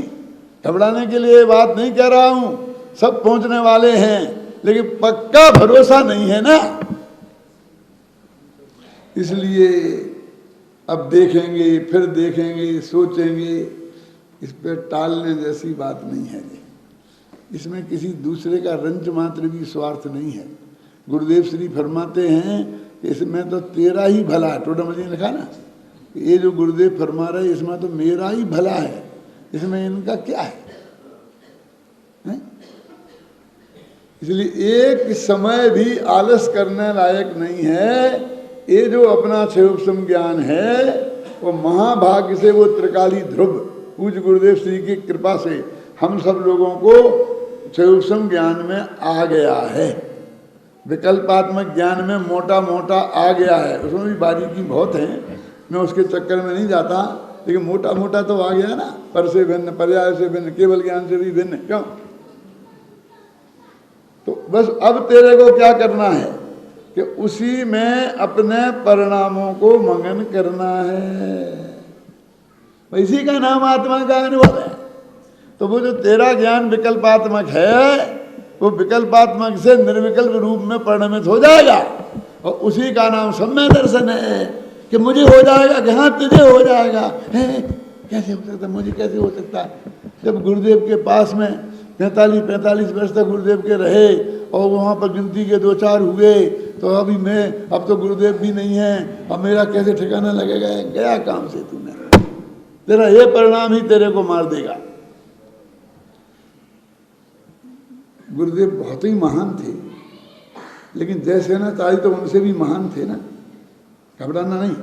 घबराने के लिए बात नहीं कह रहा हूं, सब पहुंचने वाले हैं, लेकिन पक्का भरोसा नहीं है ना। इसलिए अब देखेंगे, फिर देखेंगे, सोचेंगे, इस पर टालने जैसी बात नहीं है जी। इसमें किसी दूसरे का रंच मात्र भी स्वार्थ नहीं है। गुरुदेव श्री फरमाते हैं कि इसमें तो तेरा ही भला है। टोटामजी ने लिखा ना, ये जो गुरुदेव फरमा रहे इसमें तो मेरा ही भला है, इसमें इनका क्या है? इसलिए एक समय भी आलस करने लायक नहीं है। ये जो अपना क्षयोपम ज्ञान है वो महाभाग्य से, वो त्रिकाली ध्रुव पूज्य गुरुदेव श्री की कृपा से हम सब लोगों को क्षयोपम ज्ञान में आ गया है। विकल्पात्मक ज्ञान में मोटा मोटा आ गया है, उसमें भी बारीकी बहुत है, मैं उसके चक्कर में नहीं जाता, लेकिन मोटा मोटा तो आ गया ना। पर से भिन्न, पर्याय से भिन्न, केवल ज्ञान से भी भिन्न। क्यों? तो बस अब तेरे को क्या करना है कि उसी में अपने परिणामों को मंगन करना है। इसी का नाम आत्मा का अनुभव है। तो वो जो तेरा ज्ञान विकल्पात्मक है, वो विकल्पात्मक से निर्विकल्प रूप में परिणमित हो जाएगा, और उसी का नाम सम्यक दर्शन है कि मुझे हो जाएगा, कि हाँ तुझे हो जाएगा। है कैसे हो सकता, मुझे कैसे हो सकता है? जब गुरुदेव के पास में 45 वर्ष तक गुरुदेव के रहे और वहाँ पर गिनती के 2-4 हुए, तो अब तो गुरुदेव भी नहीं है, अब मेरा कैसे ठिकाना लगेगा? गया काम से तूने, तेरा ये परिणाम ही तेरे को मार देगा। गुरुदेव बहुत ही महान थे, लेकिन जयसेनाचार्य तो उनसे भी महान थे ना, घबराना नहीं।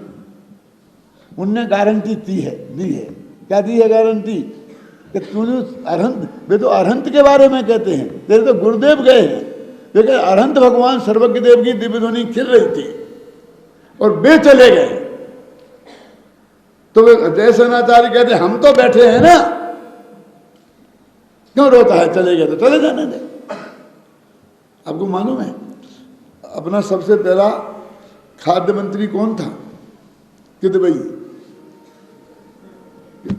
उनने गारंटी दी है। क्या दी है गारंटी? कि तूने अरहंत, वे तो अरहंत के बारे में कहते हैं, तेरे तो गुरुदेव गए हैं, लेकिन अरहंत भगवान सर्वज्ञ देव की दिव्य ध्वनि खिल रही थी और वे चले गए। तो वे जयसेनाचार्य कहते हम तो बैठे हैं ना, क्यों रोता है? चले गए तो चले जाने दे। आपको मालूम है अपना सबसे पहला खाद्य मंत्री कौन था? किदवई,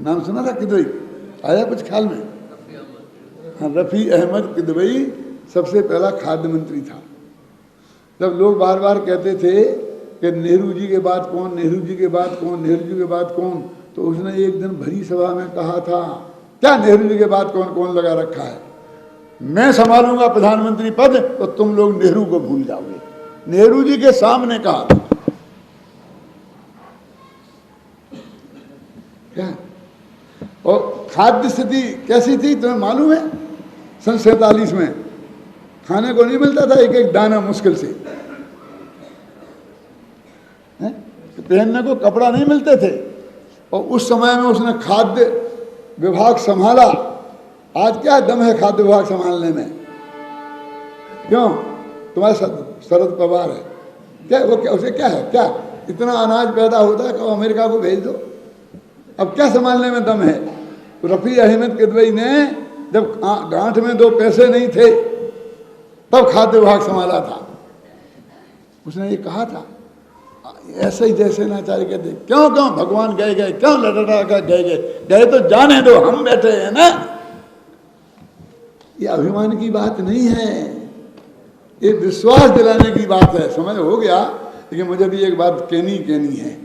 नाम सुना था? किदवई आया कुछ ख्याल में? हाँ, रफ़ी अहमद किदवई सबसे पहला खाद्य मंत्री था। जब लोग बार बार कहते थे कि नेहरू जी के बाद कौन, नेहरू जी के बाद कौन, नेहरू जी के बाद कौन, तो उसने एक दिन भरी सभा में कहा था, क्या नेहरू जी के बाद कौन कौन लगा रखा है? मैं संभालूंगा प्रधानमंत्री पद तो तुम लोग नेहरू को भूल जाओगे। नेहरू जी के सामने कहा था। क्या? और खाद्य स्थिति कैसी थी तुम्हें मालूम है? सन 47 में खाने को नहीं मिलता था, एक एक दाना मुश्किल से, पहनने को कपड़ा नहीं मिलते थे, और उस समय में उसने खाद्य विभाग संभाला। आज क्या दम है खाद्य विभाग संभालने में? क्यों? तुम्हारे शरद पवार है क्या? वो क्या, उसे क्या है? क्या इतना अनाज पैदा होता है कि अमेरिका को भेज दो? अब क्या संभालने में दम है? रफ़ी अहमद किदवई ने जब गांठ में 2 पैसे नहीं थे तब खाद्य विभाग संभाला था। उसने ये कहा था। ऐसे ही जयसेनाचार्य कहते, क्यों भगवान गए क्यों लड़ाका गए तो जाने दो, हम बैठे हैं ना। ये अभिमान की बात नहीं है, ये विश्वास दिलाने की बात है। समझ हो गया? लेकिन मुझे भी एक बात कहनी है।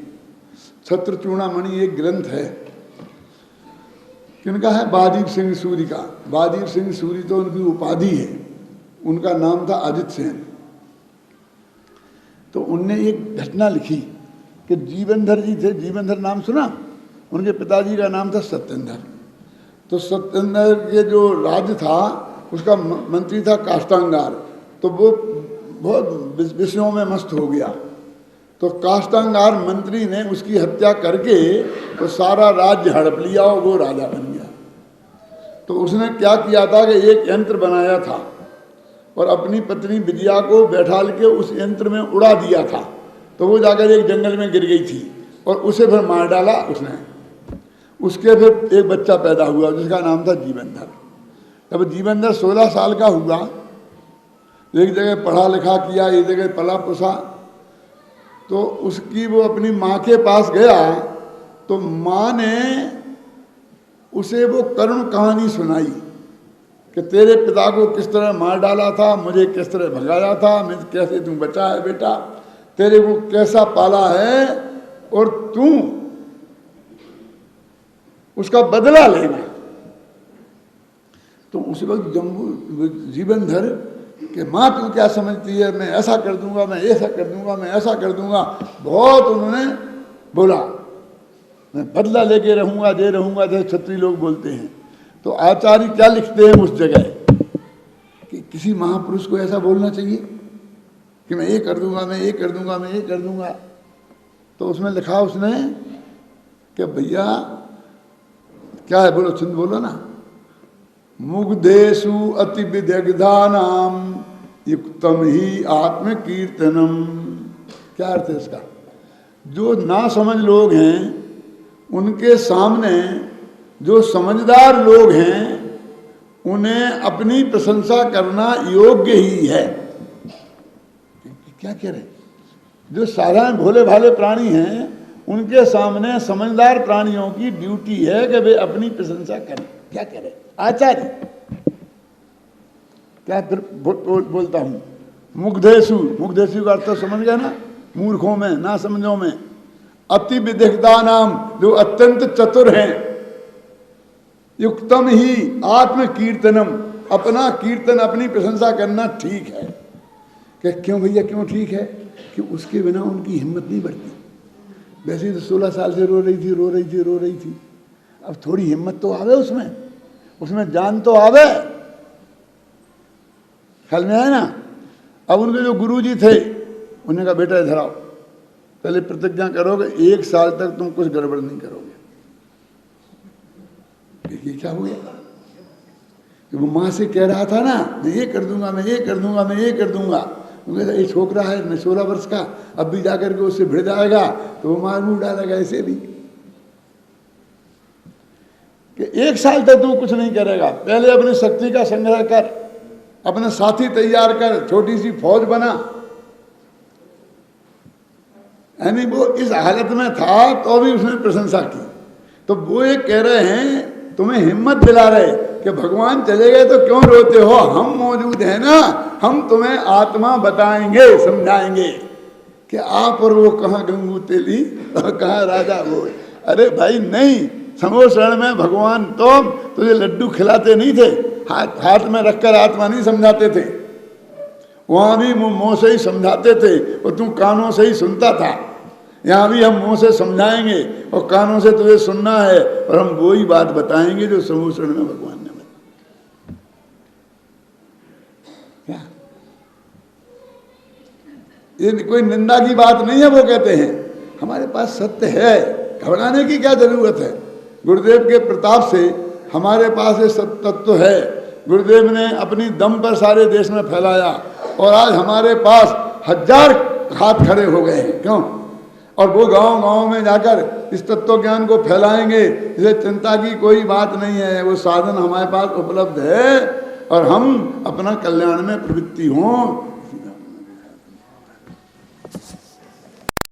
छत्र चूड़ामणि एक ग्रंथ है, किनका है? बाजीब सिंह सूरी का। बाजीब सिंह सूरी तो उनकी उपाधि है, उनका नाम था अजित सेन। तो उनने एक घटना लिखी कि जीवनधर जी थे, जीवनधर नाम सुना? उनके पिताजी का नाम था सत्येंद्र। तो सत्येंद्र के जो राज्य था उसका मंत्री था काष्टांगार। तो वो बहुत विषयों में मस्त हो गया, तो काष्टांगार मंत्री ने उसकी हत्या करके तो सारा राज्य हड़प लिया और वो राजा बन गया। तो उसने क्या किया था कि एक यंत्र बनाया था और अपनी पत्नी विजया को बैठाल के उस यंत्र में उड़ा दिया था। तो वो जाकर एक जंगल में गिर गई थी और उसे फिर मार डाला उसने। उसके फिर एक बच्चा पैदा हुआ जिसका नाम था जीवनधर। जब जीवनधर 16 साल का हुआ, एक जगह पढ़ा लिखा किया, एक जगह पला पुसा, तो उसकी वो अपनी माँ के पास गया तो माँ ने उसे वो करुण कहानी सुनाई कि तेरे पिता को किस तरह मार डाला था, मुझे किस तरह भगाया था, मैं कैसे तू बचा है बेटा, तेरे को कैसा पाला है और तू उसका बदला लेना। तो उस वक्त जम्बू जीवनधर कि माँ तू क्या समझती है, मैं ऐसा कर दूंगा, मैं ऐसा कर दूंगा, मैं ऐसा कर दूंगा, बहुत उन्होंने बोला, मैं बदला लेके रहूंगा, दे रहूंगा, जैसे क्षत्रिय लोग बोलते हैं। तो आचार्य क्या लिखते हैं उस जगह कि किसी महापुरुष को ऐसा बोलना चाहिए कि मैं ये कर दूंगा, मैं ये कर दूंगा, मैं ये कर दूंगा। तो उसमें लिखा उसने कि भैया क्या है, बोलो छंद बोलो ना, मुग्धेषु अति विदग्धानाम युक्तम ही आत्म कीर्तनम। क्या अर्थ है इसका? जो ना समझ लोग हैं उनके सामने जो समझदार लोग हैं उन्हें अपनी प्रशंसा करना योग्य ही है। क्या कह रहे? जो साधारण भोले भाले प्राणी हैं उनके सामने समझदार प्राणियों की ड्यूटी है कि वे अपनी प्रशंसा करें। क्या करें आचार्य? क्या फिर बोलता हूं, मुग्धेशु, मुग्धेशु का अर्थ समझ गया ना, मूर्खों में, ना समझों में। अति विदग्धा नाम, जो अत्यंत चतुर हैं। युक्तम ही आत्म कीर्तनम, अपना कीर्तन, अपनी प्रशंसा करना ठीक है। कि क्यों भैया, क्यों ठीक है? कि उसके बिना उनकी हिम्मत नहीं बढ़ती। वैसे तो 16 साल से रो रही थी। अब थोड़ी हिम्मत तो आवे उसमें जान तो आवे। ख्याल में है ना? अब उनके जो गुरुजी थे, उन्होंने कहा बेटा इधर आओ, पहले प्रतिज्ञा करोगे 1 साल तक तुम कुछ गड़बड़ नहीं करोगे। देखिए क्या हो गया कि वो माँ से कह रहा था ना, मैं ये कर दूंगा, मैं ये कर दूंगा, मैं ये कर दूंगा। ये छोकरा है न 16 वर्ष का, अब भी जाकर के उससे भिड़ जाएगा तो वो मार मुंह डालेगा। ऐसे भी कि 1 साल तक तू कुछ नहीं करेगा, पहले अपनी शक्ति का संग्रह कर, अपने साथी तैयार कर, छोटी सी फौज बना। यानी वो इस हालत में था तो भी उसने प्रशंसा की। तो वो एक कह रहे हैं, तुम्हें हिम्मत दिला रहे कि भगवान चले गए तो क्यों रोते हो, हम मौजूद हैं ना, हम तुम्हें आत्मा बताएंगे, समझाएंगे कि आप और वो कहाँ गंगू तेली और कहाँ राजा वो। अरे भाई नहीं, समो शरण में भगवान तो तुझे लड्डू खिलाते नहीं थे, हाथ में रखकर आत्मा नहीं समझाते थे। वहां भी मुंह से ही समझाते थे और तू कानों से ही सुनता था। यहाँ भी हम मुंह से समझाएंगे और कानों से तुझे सुनना है, और हम वही बात बताएंगे जो समूह शरण में भगवान ने बताया। क्या ये कोई निंदा की बात नहीं है? वो कहते हैं हमारे पास सत्य है, घबराने की क्या जरूरत है। गुरुदेव के प्रताप से हमारे पास ये सत्य तत्व है। गुरुदेव ने अपनी दम पर सारे देश में फैलाया और आज हमारे पास 1000 हाथ खड़े हो गए हैं। क्यों? और वो गांव गांव में जाकर इस तत्व ज्ञान को फैलाएंगे। इसे चिंता की कोई बात नहीं है, वो साधन हमारे पास उपलब्ध है और हम अपना कल्याण में प्रवृत्ति हों